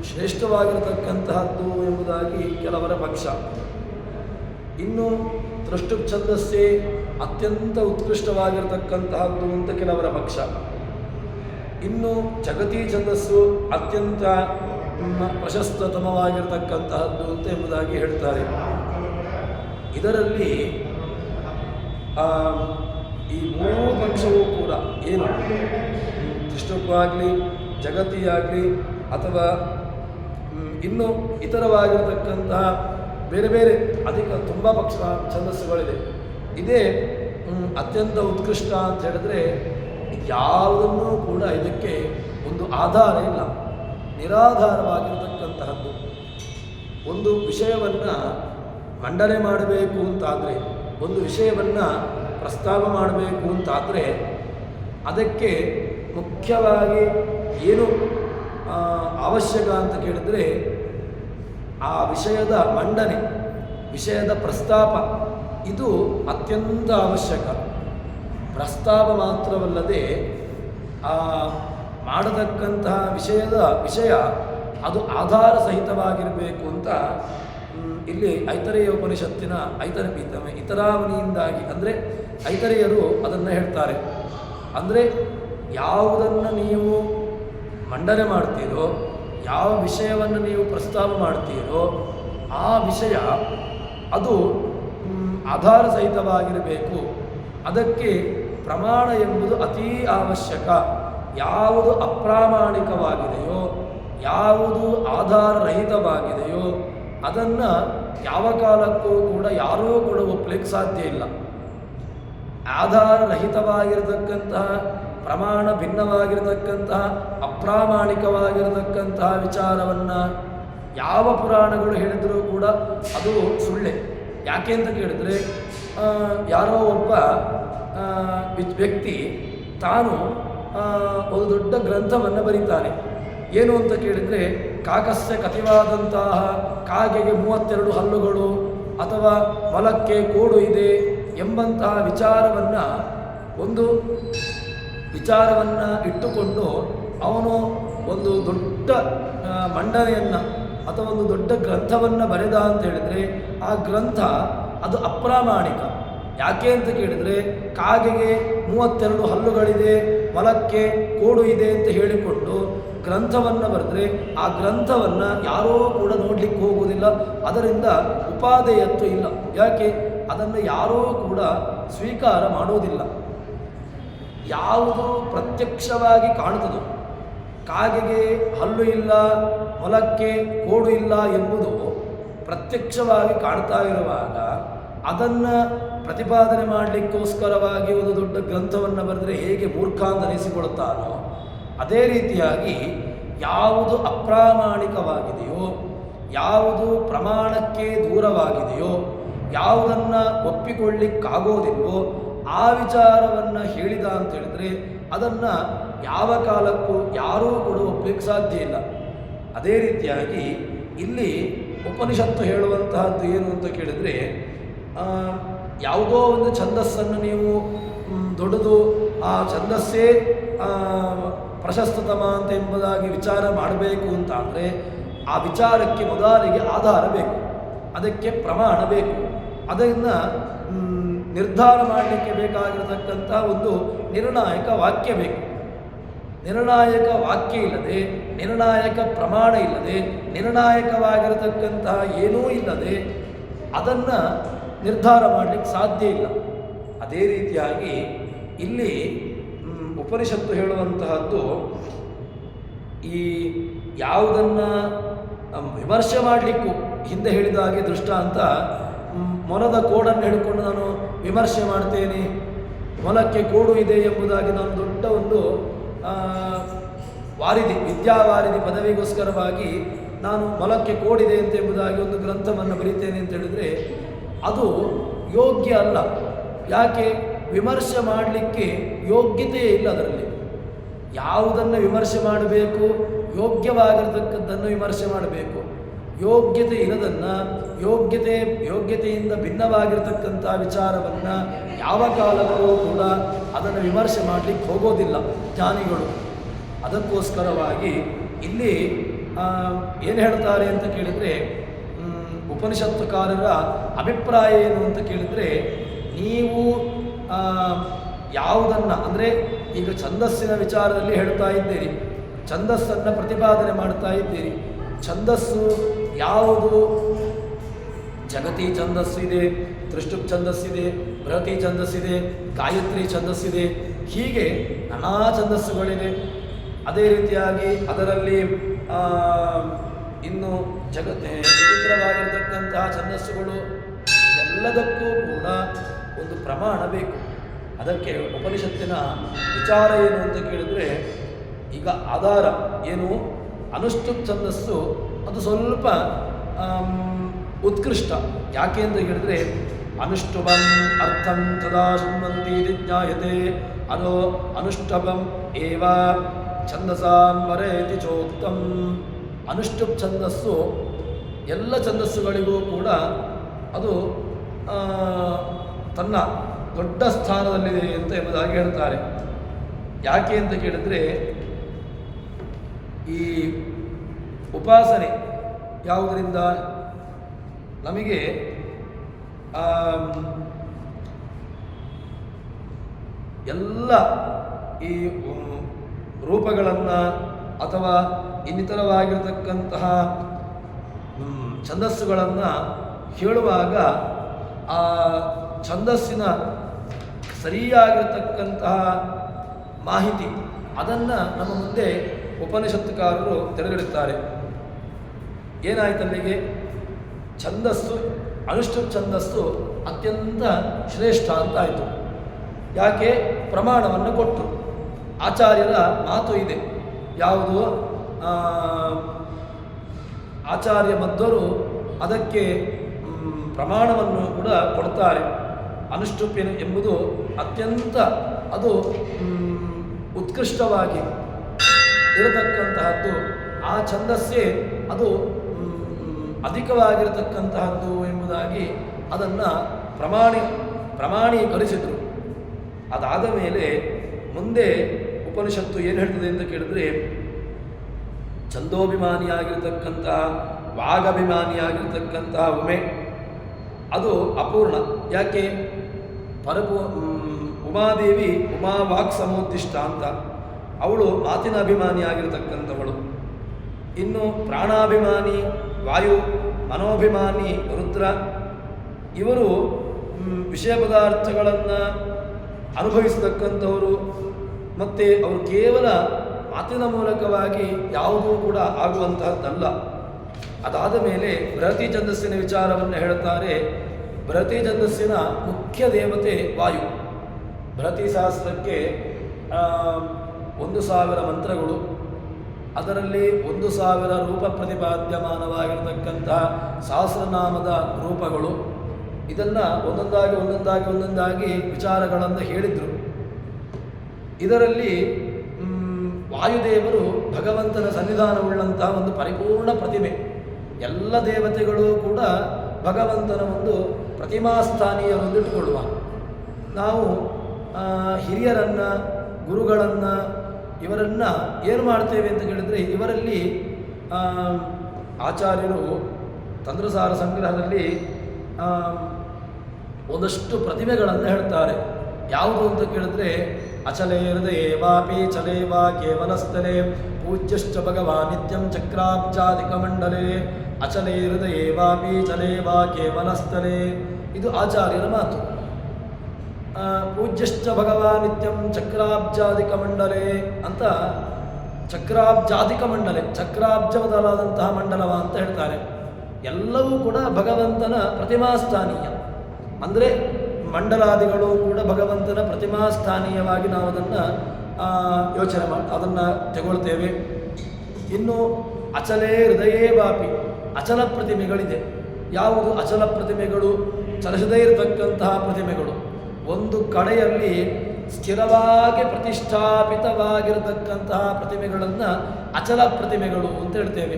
ಶ್ರೇಷ್ಠವಾಗಿರತಕ್ಕಂತಹದ್ದು ಎಂಬುದಾಗಿ ಕೆಲವರ ಪಕ್ಷ. ಇನ್ನು ತೃಷ್ಟು ಛಂದಸ್ಸೇ ಅತ್ಯಂತ ಉತ್ಕೃಷ್ಟವಾಗಿರತಕ್ಕಂತಹದ್ದು ಅಂತ ಕೆಲವರ ಪಕ್ಷ. ಇನ್ನು ಜಗತಿ ಛಂದಸ್ಸು ಅತ್ಯಂತ ಪ್ರಶಸ್ತತಮವಾಗಿರತಕ್ಕಂತಹದ್ದು ಅಂತ ಎಂಬುದಾಗಿ ಹೇಳ್ತಾರೆ. ಇದರಲ್ಲಿ ಈ ಮೂರೂ ಪಕ್ಷವೂ ಕೂಡ ಏನು ತೃಷ್ಟಕ್ಕೂ ಆಗಲಿ, ಜಗತ್ತಿಯಾಗಲಿ ಅಥವಾ ಇನ್ನು ಇತರವಾಗಿರತಕ್ಕಂತಹ ಬೇರೆ ಬೇರೆ ತುಂಬ ಪಕ್ಷ ಛಂದಸ್ಸುಗಳಿದೆ. ಇದೇ ಅತ್ಯಂತ ಉತ್ಕೃಷ್ಟ ಅಂತ ಹೇಳಿದ್ರೆ ಯಾವುದನ್ನೂ ಕೂಡ ಇದಕ್ಕೆ ಒಂದು ಆಧಾರ ಇಲ್ಲ, ನಿರಾಧಾರವಾಗಿರತಕ್ಕಂತಹದ್ದು. ಒಂದು ವಿಷಯವನ್ನು ಮಂಡನೆ ಮಾಡಬೇಕು ಅಂತಾದರೆ, ಒಂದು ವಿಷಯವನ್ನು ಪ್ರಸ್ತಾವ ಮಾಡಬೇಕು ಅಂತಾದರೆ ಅದಕ್ಕೆ ಮುಖ್ಯವಾಗಿ ಏನು ಅವಶ್ಯಕ ಅಂತ ಕೇಳಿದರೆ ಆ ವಿಷಯದ ಮಂಡನೆ, ವಿಷಯದ ಪ್ರಸ್ತಾಪ ಇದು ಅತ್ಯಂತ ಅವಶ್ಯಕ. ಪ್ರಸ್ತಾಪ ಮಾತ್ರವಲ್ಲದೆ ಆ ಮಾಡತಕ್ಕಂತಹ ವಿಷಯ ಅದು ಆಧಾರ ಸಹಿತವಾಗಿರಬೇಕು ಅಂತ ಇಲ್ಲಿ ಐತರೇಯ ಉಪನಿಷತ್ತಿನ ಇತರಾವಣಿಯಿಂದಾಗಿ ಅಂದರೆ ಐತರೇಯರು ಅದನ್ನು ಹೇಳ್ತಾರೆ. ಅಂದರೆ ಯಾವುದನ್ನು ನೀವು ಮಂಡನೆ ಮಾಡ್ತೀರೋ, ಯಾವ ವಿಷಯವನ್ನು ನೀವು ಪ್ರಸ್ತಾವ ಮಾಡ್ತೀರೋ ಆ ವಿಷಯ ಅದು ಆಧಾರ ಸಹಿತವಾಗಿರಬೇಕು. ಅದಕ್ಕೆ ಪ್ರಮಾಣ ಎಂಬುದು ಅತೀ ಅವಶ್ಯಕ. ಯಾವುದು ಅಪ್ರಾಮಾಣಿಕವಾಗಿದೆಯೋ, ಯಾವುದು ಆಧಾರರಹಿತವಾಗಿದೆಯೋ ಅದನ್ನು ಯಾವ ಕಾಲಕ್ಕೂ ಕೂಡ ಯಾರೂ ಕೂಡ ಒಪ್ಪಲಿಕ್ಕೆ ಸಾಧ್ಯ ಇಲ್ಲ. ಆಧಾರರಹಿತವಾಗಿರತಕ್ಕಂತಹ, ಪ್ರಮಾಣ ಭಿನ್ನವಾಗಿರತಕ್ಕಂತಹ, ಅಪ್ರಾಮಾಣಿಕವಾಗಿರತಕ್ಕಂತಹ ವಿಚಾರವನ್ನು ಯಾವ ಪುರಾಣಗಳು ಹೇಳಿದರೂ ಕೂಡ ಅದು ಸುಳ್ಳೆ. ಯಾಕೆ ಅಂತ ಕೇಳಿದ್ರೆ, ಯಾರೋ ಒಬ್ಬ ವ್ಯಕ್ತಿ ತಾನು ಒಂದು ದೊಡ್ಡ ಗ್ರಂಥವನ್ನು ಬರೀತಾನೆ. ಏನು ಅಂತ ಕೇಳಿದರೆ, ಕಾಕಸ್ಯ ಕತಿವಾದಂತಹ ಕಾಗೆಗೆ 32 ಹಲ್ಲುಗಳು ಅಥವಾ ಮೊಲಕ್ಕೆ ಕೋಡು ಇದೆ ಎಂಬಂತಹ ಒಂದು ವಿಚಾರವನ್ನು ಇಟ್ಟುಕೊಂಡು ಅವನು ಒಂದು ದೊಡ್ಡ ಮಂಡನೆಯನ್ನು ಅಥವಾ ಒಂದು ದೊಡ್ಡ ಗ್ರಂಥವನ್ನು ಬರೆದ ಅಂತ ಹೇಳಿದರೆ ಆ ಗ್ರಂಥ ಅದು ಅಪ್ರಾಮಾಣಿಕ. ಯಾಕೆ ಅಂತ ಕೇಳಿದರೆ, ಕಾಗೆಗೆ 32 ಹಲ್ಲುಗಳಿದೆ, ಮೊಲಕ್ಕೆ ಕೋಡು ಇದೆ ಅಂತ ಹೇಳಿಕೊಂಡು ಗ್ರಂಥವನ್ನು ಬರೆದ್ರೆ ಆ ಗ್ರಂಥವನ್ನು ಯಾರೂ ಕೂಡ ನೋಡಲಿಕ್ಕೆ ಹೋಗುವುದಿಲ್ಲ. ಅದರಿಂದ ಉಪಾದೇಯತ್ವ ಇಲ್ಲ. ಯಾಕೆ? ಅದನ್ನು ಯಾರೂ ಕೂಡ ಸ್ವೀಕಾರ ಮಾಡೋದಿಲ್ಲ. ಯಾವುದು ಪ್ರತ್ಯಕ್ಷವಾಗಿ ಕಾಣುತ್ತದೋ, ಕಾಗೆಗೆ ಹಲ್ಲು ಇಲ್ಲ, ಮೊಲಕ್ಕೆ ಕೋಡು ಇಲ್ಲ ಎಂಬುದು ಪ್ರತ್ಯಕ್ಷವಾಗಿ ಕಾಣ್ತಾ ಇರುವಾಗ ಅದನ್ನು ಪ್ರತಿಪಾದನೆ ಮಾಡಲಿಕ್ಕೋಸ್ಕರವಾಗಿ ಒಂದು ದೊಡ್ಡ ಗ್ರಂಥವನ್ನು ಬರೆದರೆ ಹೇಗೆ ಮೂರ್ಖ ಅಂತ ಅನಿಸಿಕೊಳ್ಳುತ್ತಾನೋ, ಅದೇ ರೀತಿಯಾಗಿ ಯಾವುದು ಅಪ್ರಾಮಾಣಿಕವಾಗಿದೆಯೋ, ಯಾವುದು ಪ್ರಮಾಣಕ್ಕೆ ದೂರವಾಗಿದೆಯೋ, ಯಾವುದನ್ನು ಒಪ್ಪಿಕೊಳ್ಳಿಕ್ಕಾಗೋದಿಲ್ವೋ ಆ ವಿಚಾರವನ್ನು ಹೇಳಿದ ಅಂತ ಹೇಳಿದರೆ ಅದನ್ನು ಯಾವ ಕಾಲಕ್ಕೂ ಯಾರೂ ಕೂಡ ಒಪ್ಪಲಿಕ್ಕೆ ಸಾಧ್ಯ ಇಲ್ಲ. ಅದೇ ರೀತಿಯಾಗಿ ಇಲ್ಲಿ ಉಪನಿಷತ್ತು ಹೇಳುವಂತಹದ್ದು ಏನು ಅಂತ ಕೇಳಿದರೆ, ಯಾವುದೋ ಒಂದು ಛಂದಸ್ಸನ್ನು ನೀವು ದೊಡ್ಡದು ಆ ಛಂದಸ್ಸೇ ಪ್ರಶಸ್ತತಮ ಅಂತ ಎಂಬುದಾಗಿ ವಿಚಾರ ಮಾಡಬೇಕು ಅಂತ ಅಂದರೆ ಆ ವಿಚಾರಕ್ಕೆ ಮೊದಲಿಗೆ ಆಧಾರ ಬೇಕು, ಅದಕ್ಕೆ ಪ್ರಮಾಣ ಬೇಕು, ಅದನ್ನು ನಿರ್ಧಾರ ಮಾಡಲಿಕ್ಕೆ ಬೇಕಾಗಿರತಕ್ಕಂಥ ಒಂದು ನಿರ್ಣಾಯಕ ವಾಕ್ಯ ಬೇಕು. ನಿರ್ಣಾಯಕ ವಾಕ್ಯ ಇಲ್ಲದೆ, ನಿರ್ಣಾಯಕ ಪ್ರಮಾಣ ಇಲ್ಲದೆ, ನಿರ್ಣಾಯಕವಾಗಿರತಕ್ಕಂತಹ ಏನೂ ಇಲ್ಲದೆ ಅದನ್ನು ನಿರ್ಧಾರ ಮಾಡಲಿಕ್ಕೆ ಸಾಧ್ಯ ಇಲ್ಲ. ಅದೇ ರೀತಿಯಾಗಿ ಇಲ್ಲಿ ಉಪನಿಷತ್ತು ಹೇಳುವಂತಹದ್ದು ಈ ಯಾವುದನ್ನು ವಿಮರ್ಶೆ ಮಾಡಲಿಕ್ಕೂ ಹಿಂದೆ ಹೇಳಿದ ಹಾಗೆ ದೃಷ್ಟಾಂತ ಮೊಲದ ಕೋಡನ್ನು ಹಿಡ್ಕೊಂಡು ನಾನು ವಿಮರ್ಶೆ ಮಾಡ್ತೇನೆ, ಮೊಲಕ್ಕೆ ಕೋಡು ಇದೆ ಎಂಬುದಾಗಿ ನಾನು ದೊಡ್ಡ ಒಂದು ವಾರಿಧಿ ವಿದ್ಯಾವಾರಿಧಿ ಪದವಿಗೋಸ್ಕರವಾಗಿ ನಾನು ಮೊಲಕ್ಕೆ ಕೋಡಿದೆ ಅಂತ ಎಂಬುದಾಗಿ ಒಂದು ಗ್ರಂಥವನ್ನು ಬರೀತೇನೆ ಅಂತ ಹೇಳಿದರೆ ಅದು ಯೋಗ್ಯ ಅಲ್ಲ. ಯಾಕೆ? ವಿಮರ್ಶೆ ಮಾಡಲಿಕ್ಕೆ ಯೋಗ್ಯತೆಯೇ ಇಲ್ಲ ಅದರಲ್ಲಿ. ಯಾವುದನ್ನು ವಿಮರ್ಶೆ ಮಾಡಬೇಕು? ಯೋಗ್ಯವಾಗಿರತಕ್ಕದ್ದನ್ನು ವಿಮರ್ಶೆ ಮಾಡಬೇಕು. ಯೋಗ್ಯತೆ ಇರದನ್ನು ಯೋಗ್ಯತೆಯಿಂದ ಭಿನ್ನವಾಗಿರತಕ್ಕಂಥ ವಿಚಾರವನ್ನು ಯಾವ ಕಾಲಕ್ಕೂ ಕೂಡ ಅದನ್ನು ವಿಮರ್ಶೆ ಮಾಡಲಿಕ್ಕೆ ಹೋಗೋದಿಲ್ಲ ಜ್ಞಾನಿಗಳು. ಅದಕ್ಕೋಸ್ಕರವಾಗಿ ಇಲ್ಲಿ ಏನು ಹೇಳ್ತಾರೆ ಅಂತ ಕೇಳಿದರೆ, ಉಪನಿಷತ್ತುಕಾರರ ಅಭಿಪ್ರಾಯ ಏನು ಅಂತ ಕೇಳಿದರೆ, ನೀವು ಯಾವುದನ್ನು ಅಂದರೆ ಈಗ ಛಂದಸ್ಸಿನ ವಿಚಾರದಲ್ಲಿ ಹೇಳ್ತಾ ಇದ್ದೀರಿ, ಛಂದಸ್ಸನ್ನು ಪ್ರತಿಪಾದನೆ ಮಾಡ್ತಾ ಇದ್ದೀರಿ. ಛಂದಸ್ಸು ಯಾವುದು? ಜಗತಿ ಛಂದಸ್ಸಿದೆ, ತ್ರಿಷ್ಟುಪ್ ಛಂದಸ್ಸಿದೆ, ಬೃಹತಿ ಛಂದಸ್ಸಿದೆ, ಗಾಯತ್ರಿ ಛಂದಸ್ಸಿದೆ, ಹೀಗೆ ನಾನಾ ಛಂದಸ್ಸುಗಳಿವೆ. ಅದೇ ರೀತಿಯಾಗಿ ಅದರಲ್ಲಿ ಇನ್ನು ವಿಚಿತ್ರವಾಗಿರತಕ್ಕಂತಹ ಛಂದಸ್ಸುಗಳು, ಎಲ್ಲದಕ್ಕೂ ಕೂಡ ಒಂದು ಪ್ರಮಾಣ ಬೇಕು. ಅದಕ್ಕೆ ಉಪನಿಷತ್ತಿನ ವಿಚಾರ ಏನು ಅಂತ ಕೇಳಿದರೆ, ಈಗ ಆಧಾರ ಏನು? ಅನುಷ್ಠುಪ್ ಛಂದಸ್ಸು ಅದು ಸ್ವಲ್ಪ ಉತ್ಕೃಷ್ಟ. ಯಾಕೆ ಅಂತ ಹೇಳಿದರೆ, ಅನುಷ್ಠುಭಂ ಅರ್ಥಂ ತದಾ ಶೃಣ್ವಂತಿ ಜ್ಞಾಯತೆ ಅನೋ ಅನುಷ್ಠಭಂ ಏವ ಛಂದಸಾನ್ವರೇತಿ ಚೋಕ್ತಂ. ಅನುಷ್ಠುಪ್ ಛಂದಸ್ಸು ಎಲ್ಲ ಛಂದಸ್ಸುಗಳಿಗೂ ಕೂಡ ಅದು ತನ್ನ ದೊಡ್ಡ ಸ್ಥಾನದಲ್ಲಿದೆ ಅಂತ ಎಂಬುದಾಗಿ ಹೇಳ್ತಾರೆ. ಯಾಕೆ ಅಂತ ಕೇಳಿದರೆ, ಈ ಉಪಾಸನೆ ಯಾವುದರಿಂದ ನಮಗೆ ಎಲ್ಲ ಈ ರೂಪಗಳನ್ನು ಅಥವಾ ಇನ್ನಿತರವಾಗಿರತಕ್ಕಂತಹ ಛಂದಸ್ಸುಗಳನ್ನು ಹೇಳುವಾಗ ಆ ಛಂದಸ್ಸಿನ ಸರಿಯಾಗಿರತಕ್ಕಂತಹ ಮಾಹಿತಿ ಅದನ್ನು ನಮ್ಮ ಮುಂದೆ ಉಪನಿಷತ್ತುಕಾರರು ತೆರೆದಿಡುತ್ತಾರೆ. ಏನಾಯ್ತಲ್ಲಿಗೆ? ಛಂದಸ್ಸು, ಅನುಷ್ಠುಪ್ ಛಂದಸ್ಸು ಅತ್ಯಂತ ಶ್ರೇಷ್ಠ ಅಂತಾಯಿತು. ಯಾಕೆ? ಪ್ರಮಾಣವನ್ನು ಕೊಟ್ಟು. ಆಚಾರ್ಯರ ಮಾತು ಇದೆ. ಯಾವುದು? ಆಚಾರ್ಯ ಮಧ್ವರು ಅದಕ್ಕೆ ಪ್ರಮಾಣವನ್ನು ಕೂಡ ಕೊಡ್ತಾರೆ. ಅನುಷ್ಠುಪ್ ಎಂಬುದು ಅತ್ಯಂತ ಅದು ಉತ್ಕೃಷ್ಟವಾಗಿ ಇರತಕ್ಕಂತಹದ್ದು. ಆ ಛಂದಸ್ಸೇ ಅದು ಅಧಿಕವಾಗಿರತಕ್ಕಂತಹದ್ದು ಎಂಬುದಾಗಿ ಅದನ್ನು ಪ್ರಮಾಣೀಕರಿಸಿದರು. ಅದಾದ ಮೇಲೆ ಮುಂದೆ ಉಪನಿಷತ್ತು ಏನು ಹೇಳ್ತದೆ ಅಂತ ಕೇಳಿದ್ರೆ, ಛಂದೋಭಿಮಾನಿಯಾಗಿರ್ತಕ್ಕಂತಹ ವಾಗಭಿಮಾನಿಯಾಗಿರ್ತಕ್ಕಂತಹ ಉಮೆ ಅದು ಅಪೂರ್ಣ. ಯಾಕೆ? ಉಮಾದೇವಿ ಉಮಾ ವಾಕ್ ಸಮೋತ್ತಿಷ್ಟ ಅಂತ, ಅವಳು ಮಾತಿನ ಅಭಿಮಾನಿಯಾಗಿರ್ತಕ್ಕಂಥವಳು. ಇನ್ನು ಪ್ರಾಣಾಭಿಮಾನಿ ವಾಯು, ಮನೋಭಿಮಾನಿ ರುದ್ರ, ಇವರು ವಿಷಯ ಪದಾರ್ಥಗಳನ್ನು ಅನುಭವಿಸತಕ್ಕಂಥವರು. ಮತ್ತು ಅವರು ಕೇವಲ ಮಾತಿನ ಮೂಲಕವಾಗಿ ಯಾವುದೂ ಕೂಡ ಆಗುವಂತಹದ್ದಲ್ಲ. ಅದಾದ ಮೇಲೆ ಬೃಹತಿ ಛಂದಸ್ಸಿನ ವಿಚಾರವನ್ನು ಹೇಳ್ತಾರೆ. ಬೃಹತಿ ಛಂದಸ್ಸಿನ ಮುಖ್ಯ ದೇವತೆ ವಾಯು. ಬೃಹತಿ ಸಹಸ್ರಕ್ಕೆ 1000 ಮಂತ್ರಗಳು, ಅದರಲ್ಲಿ 1000 ರೂಪ ಪ್ರತಿಪಾದ್ಯಮಾನವಾಗಿರತಕ್ಕಂತಹ ಸಹಸ್ರನಾಮದ ರೂಪಗಳು. ಇದನ್ನು ಒಂದೊಂದಾಗಿ ವಿಚಾರಗಳನ್ನು ಹೇಳಿದರು. ಇದರಲ್ಲಿ ವಾಯುದೇವರು ಭಗವಂತನ ಸನ್ನಿಧಾನವುಳ್ಳಂತಹ ಒಂದು ಪರಿಪೂರ್ಣ ಪ್ರತಿಮೆ. ಎಲ್ಲ ದೇವತೆಗಳು ಕೂಡ ಭಗವಂತನ ಒಂದು ಪ್ರತಿಮಾಸ್ಥಾನೀಯರೊಂದು ಇಟ್ಟುಕೊಳ್ಳುವ. ನಾವು ಹಿರಿಯರನ್ನು, ಗುರುಗಳನ್ನು, ಇವರನ್ನು ಏನು ಮಾಡ್ತೇವೆ ಅಂತ ಕೇಳಿದರೆ, ಇವರಲ್ಲಿ ಆಚಾರ್ಯರು ತಂತ್ರಸಾರ ಸಂಗ್ರಹದಲ್ಲಿ ಒಂದಷ್ಟು ಪ್ರತಿಮೆಗಳನ್ನು ಹೇಳ್ತಾರೆ. ಯಾವುದು ಅಂತ ಕೇಳಿದ್ರೆ, ಅಚಲೇ ಹೃದಯೇ ವಾಪಿ ಚಲೇ ವಾ ಕೇವಲಸ್ಥಲೆ ಪೂಜ್ಯಶ್ಚ ಭಗವಾನ್ ನಿತ್ಯಂ ಚಕ್ರಾಬ್ಜಾಧಿಕಮಂಡಲೇ ಅಚಲೇ ಹೃದಯೇ ವಾಪಿ ಚಲೇ ವಾ ಕೇವಲಸ್ಥಲೆ. ಇದು ಆಚಾರ್ಯರ ಮಾತು. ಪೂಜ್ಯಶ್ಚ ಭಗವಾನ್ ನಿತ್ಯಂ ಚಕ್ರಾಬ್ಜಾಧಿಕಮಂಡಲೇ ಅಂತ ಚಕ್ರಾಬ್ಜಾಧಿಕ ಮಂಡಲೆ, ಚಕ್ರಾಬ್ಜ ಮೊದಲಾದಂತಹ ಮಂಡಲವ ಅಂತ ಹೇಳ್ತಾರೆ. ಎಲ್ಲವೂ ಕೂಡ ಭಗವಂತನ ಪ್ರತಿಮಾಸ್ಥಾನೀಯ. ಅಂದರೆ ಮಂಡಲಾದಿಗಳು ಕೂಡ ಭಗವಂತನ ಪ್ರತಿಮಾಸ್ಥಾನೀಯವಾಗಿ ನಾವು ಅದನ್ನು ಯೋಚನೆ ಅದನ್ನು ತಗೊಳ್ತೇವೆ. ಇನ್ನು ಅಚಲೇ ಹೃದಯೇ ವಾಪಿ, ಅಚಲ ಪ್ರತಿಮೆಗಳಿದೆ. ಯಾವುದು ಅಚಲ ಪ್ರತಿಮೆಗಳು? ಚಲಿಸದೇ ಇರತಕ್ಕಂತಹ ಪ್ರತಿಮೆಗಳು. ಒಂದು ಕಡೆಯಲ್ಲಿ ಸ್ಥಿರವಾಗಿ ಪ್ರತಿಷ್ಠಾಪಿತವಾಗಿರತಕ್ಕಂತಹ ಪ್ರತಿಮೆಗಳನ್ನು ಅಚಲ ಪ್ರತಿಮೆಗಳು ಅಂತ ಹೇಳ್ತೇವೆ.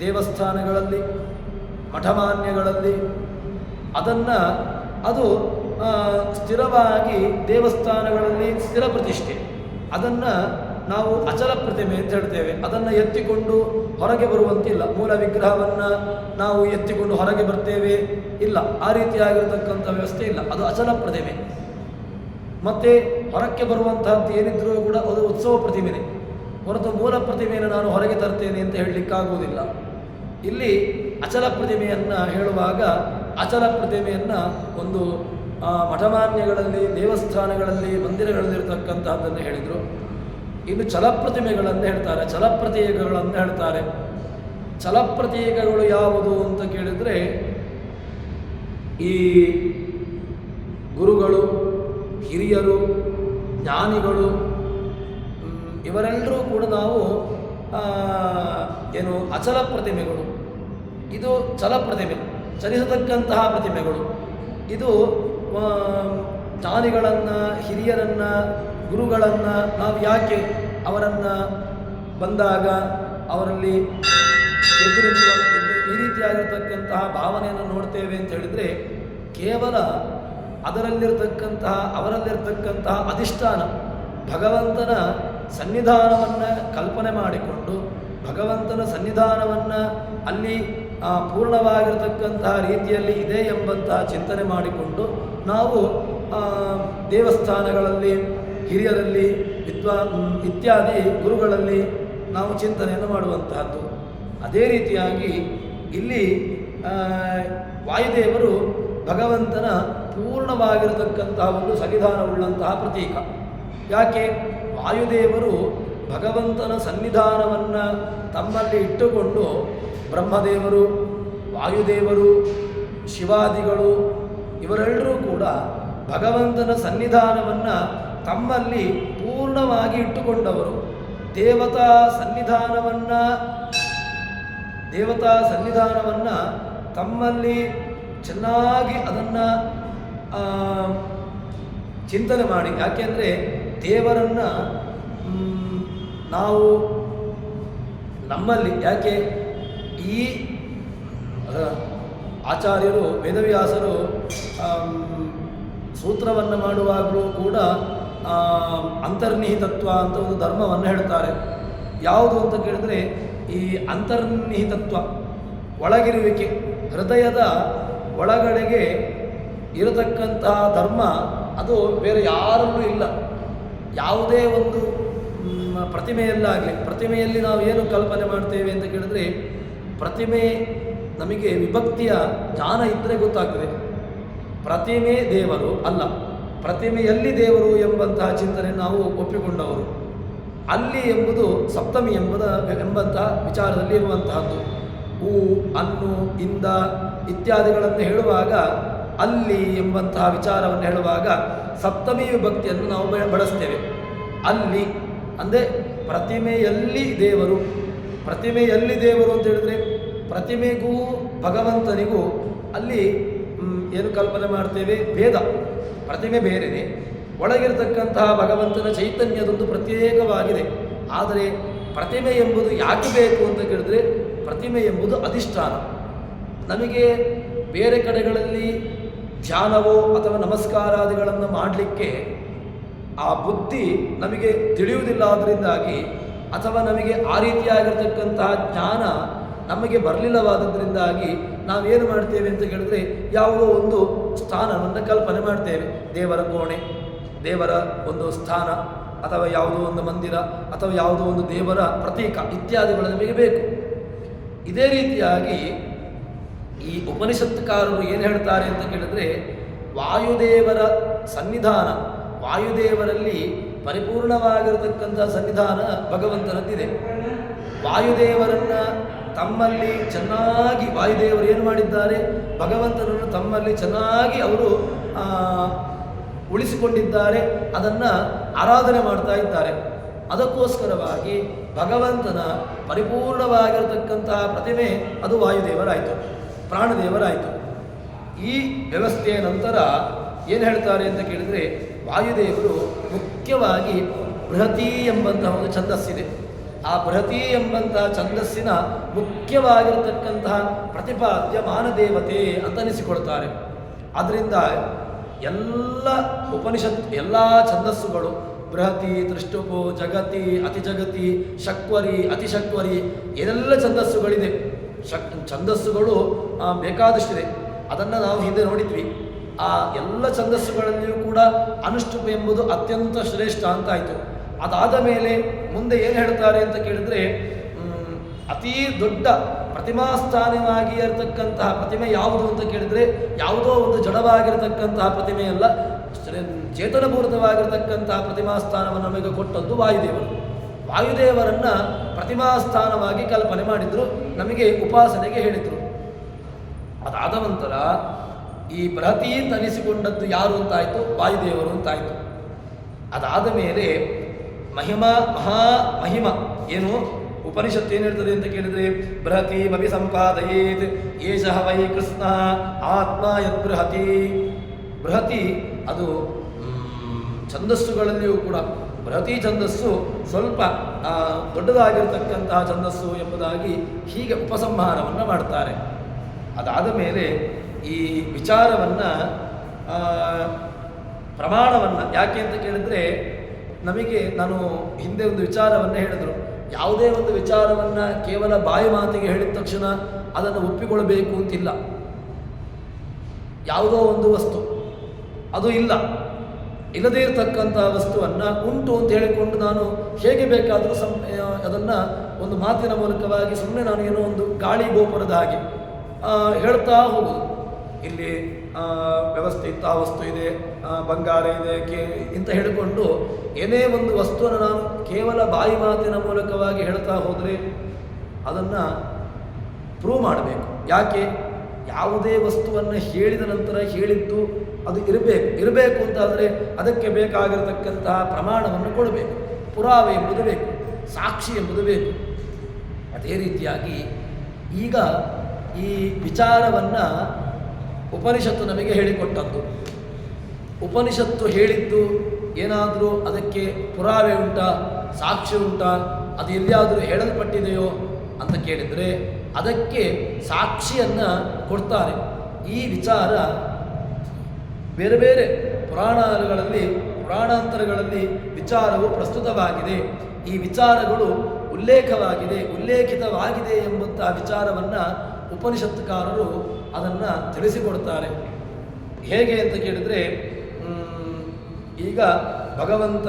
ದೇವಸ್ಥಾನಗಳಲ್ಲಿ, ಮಠಮಾನ್ಯಗಳಲ್ಲಿ ಅದು ಸ್ಥಿರವಾಗಿ ದೇವಸ್ಥಾನಗಳಲ್ಲಿ ಸ್ಥಿರ ಪ್ರತಿಷ್ಠೆ, ಅದನ್ನು ನಾವು ಅಚಲ ಪ್ರತಿಮೆ ಅಂತ ಹೇಳ್ತೇವೆ. ಅದನ್ನು ಎತ್ತಿಕೊಂಡು ಹೊರಗೆ ಬರುವಂತಿಲ್ಲ. ಮೂಲ ವಿಗ್ರಹವನ್ನು ನಾವು ಎತ್ತಿಕೊಂಡು ಹೊರಗೆ ಬರ್ತೇವೆ, ಇಲ್ಲ, ಆ ರೀತಿಯಾಗಿರತಕ್ಕಂಥ ವ್ಯವಸ್ಥೆ ಇಲ್ಲ. ಅದು ಅಚಲ ಪ್ರತಿಮೆ. ಮತ್ತು ಹೊರಕ್ಕೆ ಬರುವಂತಹದ್ದು ಏನಿದ್ರೂ ಕೂಡ ಅದು ಉತ್ಸವ ಪ್ರತಿಮೆನೆ ಹೊರತು ಮೂಲ ಪ್ರತಿಮೆಯನ್ನು ನಾನು ಹೊರಗೆ ತರ್ತೇನೆ ಅಂತ ಹೇಳಲಿಕ್ಕಾಗುವುದಿಲ್ಲ. ಇಲ್ಲಿ ಅಚಲ ಪ್ರತಿಮೆಯನ್ನು ಹೇಳುವಾಗ ಅಚಲ ಪ್ರತಿಮೆಯನ್ನು ಒಂದು ಮಠಮಾನ್ಯಗಳಲ್ಲಿ, ದೇವಸ್ಥಾನಗಳಲ್ಲಿ, ಮಂದಿರಗಳಲ್ಲಿರ್ತಕ್ಕಂಥದ್ದನ್ನು ಹೇಳಿದರು. ಇನ್ನು ಛಲಪ್ರತಿಮೆಗಳನ್ನು ಹೇಳ್ತಾರೆ, ಛಲಪ್ರತೀಕಗಳನ್ನು ಹೇಳ್ತಾರೆ. ಛಲಪ್ರತೀಕಗಳು ಯಾವುದು ಅಂತ ಕೇಳಿದರೆ ಈ ಗುರುಗಳು, ಹಿರಿಯರು, ಜ್ಞಾನಿಗಳು ಇವರೆಲ್ಲರೂ ಕೂಡ ನಾವು ಅಚಲ ಪ್ರತಿಮೆಗಳು. ಇದು ಛಲ ಪ್ರತಿಮೆ, ಚಲಿಸತಕ್ಕಂತಹ ಪ್ರತಿಮೆಗಳು. ಇದು ಜ್ಞಾನಿಗಳನ್ನು, ಹಿರಿಯರನ್ನು, ಗುರುಗಳನ್ನು ನಾವು ಯಾಕೆ ಅವರನ್ನು ಬಂದಾಗ ಅವರಲ್ಲಿ ಈ ರೀತಿಯಾಗಿರ್ತಕ್ಕಂತಹ ಭಾವನೆಯನ್ನು ನೋಡ್ತೇವೆ ಅಂತ ಹೇಳಿದರೆ, ಕೇವಲ ಅವರಲ್ಲಿರ್ತಕ್ಕಂತಹ ಅಧಿಷ್ಠಾನ ಭಗವಂತನ ಸನ್ನಿಧಾನವನ್ನು ಕಲ್ಪನೆ ಮಾಡಿಕೊಂಡು, ಭಗವಂತನ ಸನ್ನಿಧಾನವನ್ನು ಅಲ್ಲಿ ಪೂರ್ಣವಾಗಿರತಕ್ಕಂತಹ ರೀತಿಯಲ್ಲಿ ಇದೆ ಎಂಬಂತಹ ಚಿಂತನೆ ಮಾಡಿಕೊಂಡು ನಾವು ದೇವಸ್ಥಾನಗಳಲ್ಲಿ, ಹಿರಿಯರಲ್ಲಿ, ಇತ್ಯಾದಿ ಗುರುಗಳಲ್ಲಿ ನಾವು ಚಿಂತನೆಯನ್ನು ಮಾಡುವಂತಹದ್ದು. ಅದೇ ರೀತಿಯಾಗಿ ಇಲ್ಲಿ ವಾಯುದೇವರು ಭಗವಂತನ ಪೂರ್ಣವಾಗಿರತಕ್ಕಂತಹ ಒಂದು ಸನ್ನಿಧಾನವುಳ್ಳಂತಹ ಪ್ರತೀಕ. ಯಾಕೆ? ವಾಯುದೇವರು ಭಗವಂತನ ಸನ್ನಿಧಾನವನ್ನು ತಮ್ಮಲ್ಲಿ ಇಟ್ಟುಕೊಂಡು ಬ್ರಹ್ಮದೇವರು, ವಾಯುದೇವರು, ಶಿವಾದಿಗಳು ಇವರೆಲ್ಲರೂ ಕೂಡ ಭಗವಂತನ ಸನ್ನಿಧಾನವನ್ನು ತಮ್ಮಲ್ಲಿ ಪೂರ್ಣವಾಗಿ ಇಟ್ಟುಕೊಂಡವರು. ದೇವತಾ ಸನ್ನಿಧಾನವನ್ನು ತಮ್ಮಲ್ಲಿ ಚೆನ್ನಾಗಿ ಅದನ್ನು ಚಿಂತನೆ ಮಾಡಿ. ಯಾಕೆಂದರೆ ದೇವರನ್ನು ನಾವು ನಮ್ಮಲ್ಲಿ ಯಾಕೆ ಈ ಆಚಾರ್ಯರು, ವೇದವ್ಯಾಸರು ಸೂತ್ರವನ್ನು ಮಾಡುವಾಗಲೂ ಕೂಡ ಅಂತರ್ನಿಹಿತತ್ವ ಅಂತ ಒಂದು ಧರ್ಮವನ್ನು ಹೇಳ್ತಾರೆ. ಯಾವುದು ಅಂತ ಕೇಳಿದ್ರೆ ಈ ಅಂತರ್ನಿಹಿತತ್ವ, ಒಳಗಿರುವಿಕೆ, ಹೃದಯದ ಒಳಗಡೆಗೆ ಇರತಕ್ಕಂತಹ ಧರ್ಮ ಅದು ಬೇರೆ ಯಾರಲ್ಲೂ ಇಲ್ಲ. ಯಾವುದೇ ಒಂದು ಪ್ರತಿಮೆಯಲ್ಲಾಗಲಿ, ಪ್ರತಿಮೆಯಲ್ಲಿ ನಾವು ಏನು ಕಲ್ಪನೆ ಮಾಡ್ತೇವೆ ಅಂತ ಕೇಳಿದ್ರೆ, ಪ್ರತಿಮೆ ನಮಗೆ ವಿಭಕ್ತಿಯ ಜ್ಞಾನ ಇದ್ದರೆ ಗೊತ್ತಾಗ್ತದೆ. ಪ್ರತಿಮೆ ದೇವರು ಅಲ್ಲ, ಪ್ರತಿಮೆಯಲ್ಲಿ ದೇವರು ಎಂಬಂತಹ ಚಿಂತನೆ ನಾವು ಒಪ್ಪಿಕೊಂಡವರು. ಅಲ್ಲಿ ಎಂಬುದು ಸಪ್ತಮಿ ಎಂಬಂತಹ ವಿಚಾರದಲ್ಲಿ ಇರುವಂತಹದ್ದು. ಹೂ, ಅನ್ನು, ಇಂದ ಇತ್ಯಾದಿಗಳನ್ನು ಹೇಳುವಾಗ, ಅಲ್ಲಿ ಎಂಬಂತಹ ವಿಚಾರವನ್ನು ಹೇಳುವಾಗ ಸಪ್ತಮಿ ವಿಭಕ್ತಿಯನ್ನು ನಾವು ಬಳಸ್ತೇವೆ. ಅಲ್ಲಿ ಅಂದರೆ ಪ್ರತಿಮೆಯಲ್ಲಿ ದೇವರು. ಪ್ರತಿಮೆಯಲ್ಲಿ ದೇವರು ಅಂತ ಹೇಳಿದ್ರೆ ಪ್ರತಿಮೆಗೂ ಭಗವಂತನಿಗೂ ಅಲ್ಲಿ ಏನು ಕಲ್ಪನೆ ಮಾಡ್ತೇವೆ? ಭೇದ. ಪ್ರತಿಮೆ ಬೇರೆಯೇ, ಒಳಗಿರತಕ್ಕಂತಹ ಭಗವಂತನ ಚೈತನ್ಯದೊಂದು ಪ್ರತ್ಯೇಕವಾಗಿದೆ. ಆದರೆ ಪ್ರತಿಮೆ ಎಂಬುದು ಯಾಕೆ ಬೇಕು ಅಂತ ಕೇಳಿದ್ರೆ, ಪ್ರತಿಮೆ ಎಂಬುದು ಅಧಿಷ್ಠಾನ. ನಮಗೆ ಬೇರೆ ಕಡೆಗಳಲ್ಲಿ ಧ್ಯಾನವೋ ಅಥವಾ ನಮಸ್ಕಾರಾದಿಗಳನ್ನು ಮಾಡಲಿಕ್ಕೆ ಆ ಬುದ್ಧಿ ನಮಗೆ ತಿಳಿಯುವುದಿಲ್ಲ. ಅದರಿಂದಾಗಿ ಅಥವಾ ನಮಗೆ ಆ ರೀತಿಯಾಗಿರ್ತಕ್ಕಂತಹ ಜ್ಞಾನ ನಮಗೆ ಬರಲಿಲ್ಲವಾದದ್ರಿಂದಾಗಿ ನಾವೇನು ಮಾಡ್ತೇವೆ ಅಂತ ಕೇಳಿದ್ರೆ, ಯಾವುದೋ ಒಂದು ಸ್ಥಾನವನ್ನು ಕಲ್ಪನೆ ಮಾಡ್ತೇವೆ. ದೇವರ ಕೋಣೆ, ದೇವರ ಒಂದು ಸ್ಥಾನ, ಅಥವಾ ಯಾವುದೋ ಒಂದು ಮಂದಿರ, ಅಥವಾ ಯಾವುದೋ ಒಂದು ದೇವರ ಪ್ರತೀಕ ಇತ್ಯಾದಿಗಳು ನಮಗೆ ಬೇಕು. ಇದೇ ರೀತಿಯಾಗಿ ಈ ಉಪನಿಷತ್ಕಾರರು ಏನು ಹೇಳ್ತಾರೆ ಅಂತ ಕೇಳಿದ್ರೆ, ವಾಯುದೇವರ ಸನ್ನಿಧಾನ, ವಾಯುದೇವರಲ್ಲಿ ಪರಿಪೂರ್ಣವಾಗಿರತಕ್ಕಂಥ ಸನ್ನಿಧಾನ ಭಗವಂತನದ್ದಿದೆ. ವಾಯುದೇವರನ್ನ ತಮ್ಮಲ್ಲಿ ಚೆನ್ನಾಗಿ ವಾಯುದೇವರು ಏನು ಮಾಡಿದ್ದಾರೆ, ಭಗವಂತನನ್ನು ತಮ್ಮಲ್ಲಿ ಚೆನ್ನಾಗಿ ಅವರು ಉಳಿಸಿಕೊಂಡಿದ್ದಾರೆ, ಅದನ್ನು ಆರಾಧನೆ ಮಾಡ್ತಾ ಇದ್ದಾರೆ. ಅದಕ್ಕೋಸ್ಕರವಾಗಿ ಭಗವಂತನ ಪರಿಪೂರ್ಣವಾಗಿರತಕ್ಕಂತಹ ಪ್ರತಿಮೆ ಅದು ವಾಯುದೇವರಾಯಿತು, ಪ್ರಾಣದೇವರಾಯಿತು. ಈ ವ್ಯವಸ್ಥೆಯ ನಂತರ ಏನು ಹೇಳ್ತಾರೆ ಅಂತ ಕೇಳಿದರೆ, ವಾಯುದೇವರು ಮುಖ್ಯವಾಗಿ ಬೃಹತಿ ಎಂಬಂತಹ ಒಂದು ಛಂದಸ್ಸಿದೆ. ಆ ಬೃಹತಿ ಎಂಬಂತಹ ಛಂದಸ್ಸಿನ ಮುಖ್ಯವಾಗಿರತಕ್ಕಂತಹ ಪ್ರತಿಪಾದ್ಯ ಮಾನದೇವತೆ ಅಂತ ಅನಿಸಿಕೊಳ್ತಾರೆ. ಆದ್ದರಿಂದ ಎಲ್ಲ ಉಪನಿಷತ್ ಎಲ್ಲ ಛಂದಸ್ಸುಗಳು ಬೃಹತಿ, ತ್ರಿಷ್ಟುಪು, ಜಗತಿ, ಅತಿಜಗತಿ, ಶಕ್ವರಿ, ಅತಿಶಕ್ವರಿ ಏನೆಲ್ಲ ಛಂದಸ್ಸುಗಳಿದೆ. ಛಂದಸ್ಸುಗಳು ಬೇಕಾದಷ್ಟಿದೆ. ಅದನ್ನು ನಾವು ಹಿಂದೆ ನೋಡಿದ್ವಿ. ಆ ಎಲ್ಲ ಛಂದಸ್ಸುಗಳಲ್ಲಿಯೂ ಕೂಡ ಅನುಷ್ಠುಪ ಎಂಬುದು ಅತ್ಯಂತ ಶ್ರೇಷ್ಠ ಅಂತಾಯಿತು. ಅದಾದ ಮೇಲೆ ಮುಂದೆ ಏನು ಹೇಳ್ತಾರೆ ಅಂತ ಕೇಳಿದರೆ, ಅತೀ ದೊಡ್ಡ ಪ್ರತಿಮಾಸ್ಥಾನವಾಗಿ ಇರತಕ್ಕಂತಹ ಪ್ರತಿಮೆ ಯಾವುದು ಅಂತ ಕೇಳಿದರೆ, ಯಾವುದೋ ಒಂದು ಜಡವಾಗಿರತಕ್ಕಂತಹ ಪ್ರತಿಮೆಯಲ್ಲ, ಚೇತನಪೂರಿತವಾಗಿರತಕ್ಕಂತಹ ಪ್ರತಿಮಾಸ್ಥಾನವನ್ನು ನಮಗೆ ಕೊಟ್ಟದ್ದು ವಾಯುದೇವರು. ವಾಯುದೇವರನ್ನು ಪ್ರತಿಮಾಸ್ಥಾನವಾಗಿ ಕಲ್ಪನೆ ಮಾಡಿದರು, ನಮಗೆ ಉಪಾಸನೆಗೆ ಹೇಳಿದರು. ಅದಾದ ನಂತರ ಈ ಬೃಹತಿ ಅಂತ ಅನಿಸಿಕೊಂಡದ್ದು ಯಾರು ಅಂತಾಯಿತು, ವಾಯುದೇವರು ಅಂತಾಯಿತು. ಅದಾದ ಮೇಲೆ ಮಹಿಮ ಏನು ಉಪನಿಷತ್ತು ಏನು ಹೇಳ್ತದೆ ಅಂತ ಕೇಳಿದರೆ, ಬೃಹತಿ ಮಪಿ ಸಂಪಾದಯೇತ್ ಏಷಃ ವೈ ಕೃಷ್ಣ ಆತ್ಮ ಯದ್ ಬೃಹತಿ. ಬೃಹತಿ ಅದು ಛಂದಸ್ಸುಗಳಲ್ಲಿಯೂ ಕೂಡ ಬೃಹತಿ ಛಂದಸ್ಸು ಸ್ವಲ್ಪ ದೊಡ್ಡದಾಗಿರ್ತಕ್ಕಂತಹ ಛಂದಸ್ಸು ಎಂಬುದಾಗಿ ಹೀಗೆ ಉಪಸಂಹಾರವನ್ನು ಮಾಡ್ತಾರೆ. ಅದಾದ ಮೇಲೆ ಈ ವಿಚಾರವನ್ನು ಪ್ರಮಾಣವನ್ನು ಯಾಕೆ ಅಂತ ಕೇಳಿದರೆ, ನಮಗೆ ನಾನು ಹಿಂದೆ ಒಂದು ವಿಚಾರವನ್ನು ಹೇಳಿದರು, ಯಾವುದೇ ಒಂದು ವಿಚಾರವನ್ನು ಕೇವಲ ಬಾಯಿ ಮಾತಿಗೆ ಹೇಳಿದ ತಕ್ಷಣ ಅದನ್ನು ಒಪ್ಪಿಕೊಳ್ಳಬೇಕು ಅಂತಿಲ್ಲ. ಯಾವುದೋ ಒಂದು ವಸ್ತು ಅದು ಇಲ್ಲದೇ ಇರತಕ್ಕಂಥ ವಸ್ತುವನ್ನು ಉಂಟು ಅಂತ ಹೇಳಿಕೊಂಡು ನಾನು ಹೇಗೆ ಬೇಕಾದರೂ ಅದನ್ನು ಒಂದು ಮಾತಿನ ಮೂಲಕವಾಗಿ ಸುಮ್ಮನೆ ನಾನು ಏನೋ ಒಂದು ಗಾಳಿ ಗೋಪುರದ ಹಾಗೆ ಹೇಳ್ತಾ ಹೋಗುದು. ಇಲ್ಲಿ ವ್ಯವಸ್ಥೆ ಇಂತಹ ವಸ್ತು ಇದೆ, ಬಂಗಾರ ಇದೆ ಇಂತ ಹೇಳಿಕೊಂಡು ಏನೇ ಒಂದು ವಸ್ತುವನ್ನು ನಾನು ಕೇವಲ ಬಾಯಿ ಮಾತಿನ ಮೂಲಕವಾಗಿ ಹೇಳ್ತಾ ಹೋದರೆ ಅದನ್ನು ಪ್ರೂವ್ ಮಾಡಬೇಕು. ಯಾಕೆ? ಯಾವುದೇ ವಸ್ತುವನ್ನು ಹೇಳಿದ ನಂತರ ಹೇಳಿದ್ದು ಅದು ಇರಬೇಕು ಅಂತಾದರೆ ಅದಕ್ಕೆ ಬೇಕಾಗಿರತಕ್ಕಂತಹ ಪ್ರಮಾಣವನ್ನು ಕೊಡಬೇಕು, ಪುರಾವೆ ಎಂಬುದು ಬೇಕು, ಸಾಕ್ಷಿ ಎಂಬುದು ಬೇಕು. ಅದೇ ರೀತಿಯಾಗಿ ಈಗ ಈ ವಿಚಾರವನ್ನು ಉಪನಿಷತ್ತು ನಮಗೆ ಹೇಳಿಕೊಟ್ಟದ್ದು. ಉಪನಿಷತ್ತು ಹೇಳಿದ್ದು ಏನಾದರೂ ಅದಕ್ಕೆ ಪುರಾವೆ ಉಂಟಾ, ಸಾಕ್ಷಿ ಉಂಟಾ, ಅದು ಎಲ್ಲಿಯಾದರೂ ಹೇಳಲ್ಪಟ್ಟಿದೆಯೋ ಅಂತ ಕೇಳಿದರೆ ಅದಕ್ಕೆ ಸಾಕ್ಷಿಯನ್ನು ಕೊಡ್ತಾರೆ. ಈ ವಿಚಾರ ಬೇರೆ ಬೇರೆ ಪುರಾಣಾಂತರಗಳಲ್ಲಿ ವಿಚಾರವು ಪ್ರಸ್ತುತವಾಗಿದೆ. ಈ ವಿಚಾರಗಳು ಉಲ್ಲೇಖಿತವಾಗಿದೆ ಎಂಬಂತಹ ವಿಚಾರವನ್ನು ಉಪನಿಷತ್ತುಕಾರರು ಅದನ್ನು ತಿಳಿಸಿಕೊಡ್ತಾರೆ. ಹೇಗೆ ಅಂತ ಕೇಳಿದರೆ, ಈಗ ಭಗವಂತ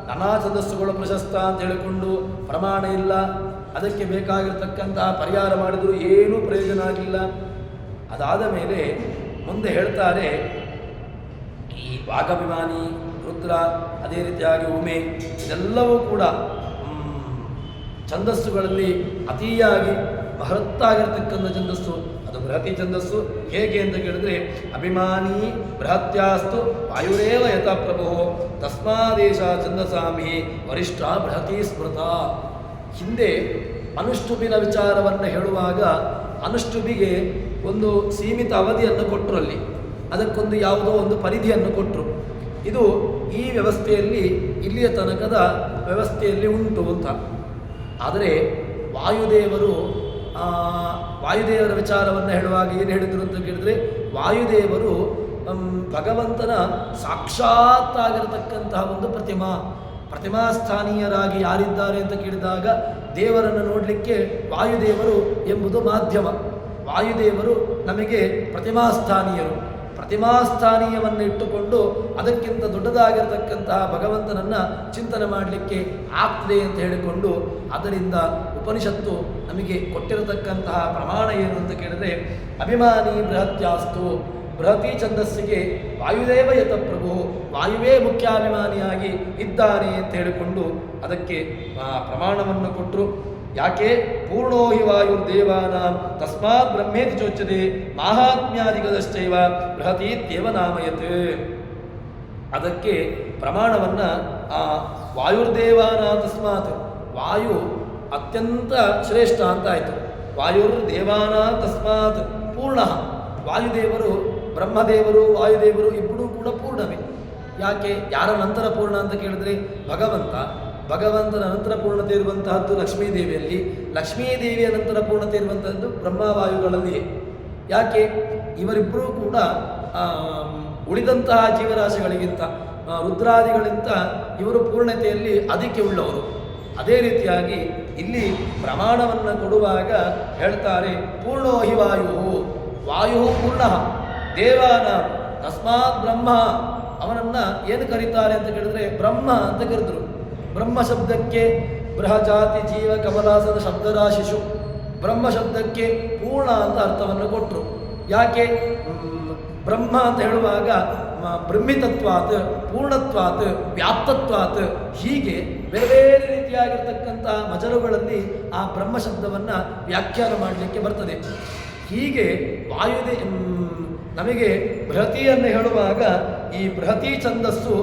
ನಾನಾ ಛಂದಸ್ಸುಗಳು ಪ್ರಶಸ್ತ ಅಂತ ಹೇಳಿಕೊಂಡು ಪ್ರಮಾಣ ಇಲ್ಲ, ಅದಕ್ಕೆ ಬೇಕಾಗಿರ್ತಕ್ಕಂತಹ ಪರಿಹಾರ ಮಾಡಿದರೂ ಏನೂ ಪ್ರಯೋಜನ ಆಗಲಿಲ್ಲ. ಅದಾದ ಮೇಲೆ ಮುಂದೆ ಹೇಳ್ತಾರೆ, ಈ ವಾಗಭಿಮಾನಿ, ರುದ್ರ, ಅದೇ ರೀತಿಯಾಗಿ ಉಮೆ, ಇದೆಲ್ಲವೂ ಕೂಡ ಛಂದಸ್ಸುಗಳಲ್ಲಿ ಅತಿಯಾಗಿ ಮಹತ್ತಾಗಿರ್ತಕ್ಕಂಥ ಛಂದಸ್ಸು, ಅದು ಬೃಹತಿ ಛಂದಸ್ಸು. ಹೇಗೆ ಅಂತ ಕೇಳಿದ್ರೆ, ಅಭಿಮಾನಿ ಬೃಹತ್ಯಾಸ್ತು ವಾಯುರೇವ ಯಥ ಪ್ರಭೋ ತಸ್ಮಾದೇಶ ಛಂದಸಾಮಿ ವರಿಷ್ಠ ಬೃಹತಿ ಸ್ಮೃತ. ಹಿಂದೆ ಅನುಷ್ಠುಬಿನ ವಿಚಾರವನ್ನು ಹೇಳುವಾಗ ಅನುಷ್ಠುಬಿಗೆ ಒಂದು ಸೀಮಿತ ಅವಧಿಯನ್ನು ಕೊಟ್ಟರು, ಅಲ್ಲಿ ಅದಕ್ಕೊಂದು ಯಾವುದೋ ಒಂದು ಪರಿಧಿಯನ್ನು ಕೊಟ್ಟರು. ಇದು ಈ ವ್ಯವಸ್ಥೆಯಲ್ಲಿ ಇಲ್ಲಿಯ ತನಕದ ವ್ಯವಸ್ಥೆಯಲ್ಲಿ ಉಂಟು ಅಂತ. ಆದರೆ ವಾಯುದೇವರ ವಿಚಾರವನ್ನು ಹೇಳುವಾಗ ಏನು ಹೇಳಿದರು ಅಂತ ಕೇಳಿದರೆ, ವಾಯುದೇವರು ಭಗವಂತನ ಸಾಕ್ಷಾತ್ತಾಗಿರತಕ್ಕಂತಹ ಒಂದು ಪ್ರತಿಮಾಸ್ಥಾನೀಯರಾಗಿ ಯಾರಿದ್ದಾರೆ ಅಂತ ಕೇಳಿದಾಗ ದೇವರನ್ನು ನೋಡಲಿಕ್ಕೆ ವಾಯುದೇವರು ಎಂಬುದು ಮಾಧ್ಯಮ. ವಾಯುದೇವರು ನಮಗೆ ಪ್ರತಿಮಾಸ್ಥಾನೀಯವನ್ನು ಇಟ್ಟುಕೊಂಡು ಅದಕ್ಕಿಂತ ದೊಡ್ಡದಾಗಿರತಕ್ಕಂತಹ ಭಗವಂತನನ್ನು ಚಿಂತನೆ ಮಾಡಲಿಕ್ಕೆ ಆಗ್ತದೆ ಅಂತ ಹೇಳಿಕೊಂಡು, ಅದರಿಂದ ಉಪನಿಷತ್ತು ನಮಗೆ ಕೊಟ್ಟಿರತಕ್ಕಂತಹ ಪ್ರಮಾಣ ಏನು ಅಂತ ಕೇಳಿದರೆ, ಅಭಿಮಾನಿ ಬೃಹತ್ಯಾಸ್ತು, ಬೃಹತಿ ಛಂದಸ್ಸಿಗೆ ವಾಯುದೇವ ಯತ ಪ್ರಭು ವಾಯುವೇ ಮುಖ್ಯಾಭಿಮಾನಿಯಾಗಿ ಇದ್ದಾನೆ ಅಂತ ಹೇಳಿಕೊಂಡು ಅದಕ್ಕೆ ಪ್ರಮಾಣವನ್ನು ಕೊಟ್ಟರು. ಯಾಕೆ ಪೂರ್ಣೋ ಹಿ ವಾಯುರ್ದೇವಾನಾಂ ತಸ್ಮಾತ್ ಬ್ರಹ್ಮೇತಿ ಚೋಚ್ಯತೆ ಮಾಹಾತ್ಮ್ಯಾದಿಗದಶ್ಚೈವ ಬೃಹತೀತ್ಯೇವ ನಾಮಯತ್. ಅದಕ್ಕೆ ಪ್ರಮಾಣವನ್ನು ವಾಯುರ್ದೇವಾನಾಂ ತಸ್ಮಾತ್, ವಾಯು ಅತ್ಯಂತ ಶ್ರೇಷ್ಠ ಅಂತ ಆಯಿತು. ವಾಯುರ್ದೇವಾನಾಂ ತಸ್ಮಾತ್ ಪೂರ್ಣ, ವಾಯುದೇವರು ಬ್ರಹ್ಮದೇವರು ವಾಯುದೇವರು ಇಬ್ಬರೂ ಕೂಡ ಪೂರ್ಣವೇ. ಯಾಕೆ ಯಾರ ನಂತರ ಪೂರ್ಣ ಅಂತ ಕೇಳಿದ್ರೆ ಭಗವಂತನ ನಂತರ ಪೂರ್ಣತೆ ಇರುವಂತಹದ್ದು ಲಕ್ಷ್ಮೀದೇವಿಯಲ್ಲಿ, ಲಕ್ಷ್ಮೀದೇವಿಯ ನಂತರ ಪೂರ್ಣತೆ ಇರುವಂತಹದ್ದು ಬ್ರಹ್ಮವಾಯುಗಳಲ್ಲಿಯೇ. ಯಾಕೆ ಇವರಿಬ್ಬರೂ ಕೂಡ ಉಳಿದಂತಹ ಜೀವರಾಶಿಗಳಿಗಿಂತ ರುದ್ರಾದಿಗಳಿಂತ ಇವರು ಪೂರ್ಣತೆಯಲ್ಲಿ ಅದಕ್ಕೆ ಉಳ್ಳವರು. ಅದೇ ರೀತಿಯಾಗಿ ಇಲ್ಲಿ ಪ್ರಮಾಣವನ್ನು ಕೊಡುವಾಗ ಹೇಳ್ತಾರೆ ಪೂರ್ಣೋ ಹಿ ವಾಯು ಪೂರ್ಣ ದೇವಾನ ತಸ್ಮಾತ್ ಬ್ರಹ್ಮ. ಅವನನ್ನು ಏನು ಕರೀತಾರೆ ಅಂತ ಕೇಳಿದ್ರೆ ಬ್ರಹ್ಮ ಅಂತ ಕರೆದರು. ಬ್ರಹ್ಮ ಶಬ್ದಕ್ಕೆ ಬೃಹಜಾತಿ ಜೀವ ಕಮಲಾಸನ ಶಬ್ದರಾಶಿಷು, ಬ್ರಹ್ಮ ಶಬ್ದಕ್ಕೆ ಪೂರ್ಣ ಅಂತ ಅರ್ಥವನ್ನು ಕೊಟ್ಟರು. ಯಾಕೆ ಬ್ರಹ್ಮ ಅಂತ ಹೇಳುವಾಗ ಬ್ರಹ್ಮಿತತ್ವಾತ್, ಪೂರ್ಣತ್ವಾತ್, ವ್ಯಾಪ್ತತ್ವಾತ್, ಹೀಗೆ ಬೇರೆ ಬೇರೆ ರೀತಿಯಾಗಿರ್ತಕ್ಕಂಥ ಮಜಲುಗಳಲ್ಲಿ ಆ ಬ್ರಹ್ಮ ಶಬ್ದವನ್ನು ವ್ಯಾಖ್ಯಾನ ಮಾಡಲಿಕ್ಕೆ ಬರ್ತದೆ. ಹೀಗೆ ನಮಗೆ ಬೃಹತಿಯನ್ನು ಹೇಳುವಾಗ ಈ ಬೃಹತಿ ಛಂದಸ್ಸು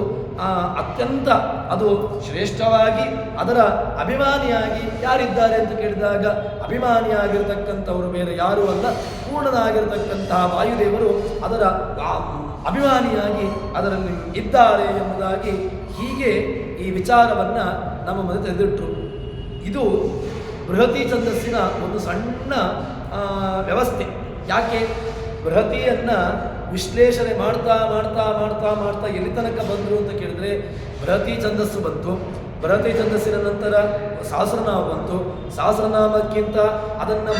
ಅತ್ಯಂತ ಅದು ಶ್ರೇಷ್ಠವಾಗಿ ಅದರ ಅಭಿಮಾನಿಯಾಗಿ ಯಾರಿದ್ದಾರೆ ಅಂತ ಕೇಳಿದಾಗ ಅಭಿಮಾನಿಯಾಗಿರ್ತಕ್ಕಂಥವರು ಬೇರೆ ಯಾರೂ ಅಲ್ಲ, ಪೂರ್ಣನಾಗಿರ್ತಕ್ಕಂತಹ ವಾಯುದೇವರು ಅದರ ಅಭಿಮಾನಿಯಾಗಿ ಅದರಲ್ಲಿ ಇದ್ದಾರೆ ಎಂಬುದಾಗಿ ಹೀಗೆ ಈ ವಿಚಾರವನ್ನು ನಮ್ಮ ಮುಂದೆ ತೆಗೆದಿಟ್ಟರು. ಇದು ಬೃಹತಿ ಛಂದಸ್ಸಿನ ಒಂದು ಸಣ್ಣ ವ್ಯವಸ್ಥೆ. ಯಾಕೆ ಬೃಹತಿಯನ್ನು ವಿಶ್ಲೇಷಣೆ ಮಾಡ್ತಾ ಮಾಡ್ತಾ ಮಾಡ್ತಾ ಮಾಡ್ತಾ ಎಲ್ಲಿ ತನಕ ಬಂದರು ಅಂತ ಕೇಳಿದ್ರೆ ಬೃಹತಿ ಛಂದಸ್ಸು ಬಂತು. ಬೃಹತಿ ಛಂದಸ್ಸಿನ ನಂತರ ಸಹಸ್ರನಾಮ ಬಂತು. ಸಹಸ್ರನಾಮಕ್ಕಿಂತ ಅದನ್ನು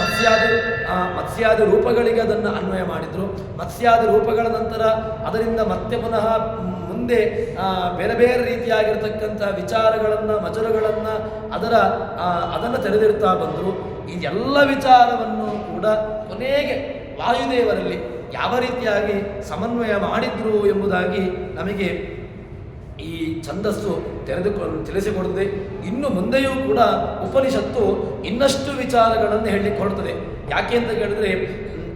ಮತ್ಸ್ಯಾದಿ ರೂಪಗಳಿಗೆ ಅದನ್ನು ಅನ್ವಯ ಮಾಡಿದರು. ಮತ್ಸ್ಯಾದಿ ರೂಪಗಳ ನಂತರ ಅದರಿಂದ ಮತ್ತೆ ಪುನಃ ಮುಂದೆ ಬೇರೆ ಬೇರೆ ರೀತಿಯಾಗಿರ್ತಕ್ಕಂಥ ವಿಚಾರಗಳನ್ನು ಮಜರುಗಳನ್ನು ಅದನ್ನು ತೆರೆದಿರ್ತಾ ಬಂದರು. ಇದೆಲ್ಲ ವಿಚಾರವನ್ನು ಕೂಡ ಕೊನೆಗೆ ವಾಯುದೇವರಲ್ಲಿ ಯಾವ ರೀತಿಯಾಗಿ ಸಮನ್ವಯ ಮಾಡಿದ್ರು ಎಂಬುದಾಗಿ ನಮಗೆ ಈ ಛಂದಸ್ಸು ತಿಳಿಸಿಕೊಡುತ್ತದೆ. ಇನ್ನು ಮುಂದೆಯೂ ಕೂಡ ಉಪನಿಷತ್ತು ಇನ್ನಷ್ಟು ವಿಚಾರಗಳನ್ನು ಹೇಳಲಿಕ್ಕೆ ಹೊರಡ್ತದೆ. ಯಾಕೆ ಅಂತ ಕೇಳಿದ್ರೆ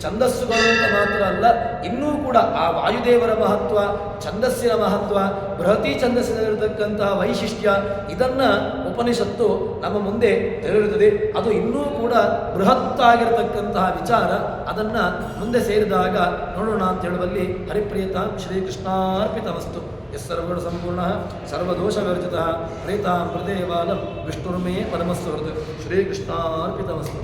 ಛಂದಸ್ಸುಗಳು ಅಂತ ಮಾತ್ರ ಅಲ್ಲ, ಇನ್ನೂ ಕೂಡ ಆ ವಾಯುದೇವರ ಮಹತ್ವ, ಛಂದಸ್ಸಿನ ಮಹತ್ವ, ಬೃಹತಿ ಛಂದಸ್ಸಿನಲ್ಲಿರತಕ್ಕಂತಹ ವೈಶಿಷ್ಟ್ಯ, ಇದನ್ನು ಉಪನಿಷತ್ತು ನಮ್ಮ ಮುಂದೆ ತೆರೆದಿರುತ್ತದೆ. ಅದು ಇನ್ನೂ ಕೂಡ ಬೃಹತ್ತಾಗಿರತಕ್ಕಂತಹ ವಿಚಾರ. ಅದನ್ನು ಮುಂದೆ ಸೇರಿದಾಗ ನೋಡೋಣ ಅಂತ ಹೇಳುವಲ್ಲಿ ಹರಿಪ್ರಿಯತಾಂ ಶ್ರೀಕೃಷ್ಣಾರ್ಪಿತಮಸ್ತು. ಸರ್ವಗುಣ ಸಂಪೂರ್ಣ ಸರ್ವದೋಷ ವಿವರ್ಜಿತ ಪ್ರೇತಾಂ ಹೃದಯ ಬಾಲಂ ವಿಷ್ಣುರ್ಮೇ ಪರಮಸ್ವರ್ಧ ಶ್ರೀಕೃಷ್ಣಾರ್ಪಿತಮಸ್ತು.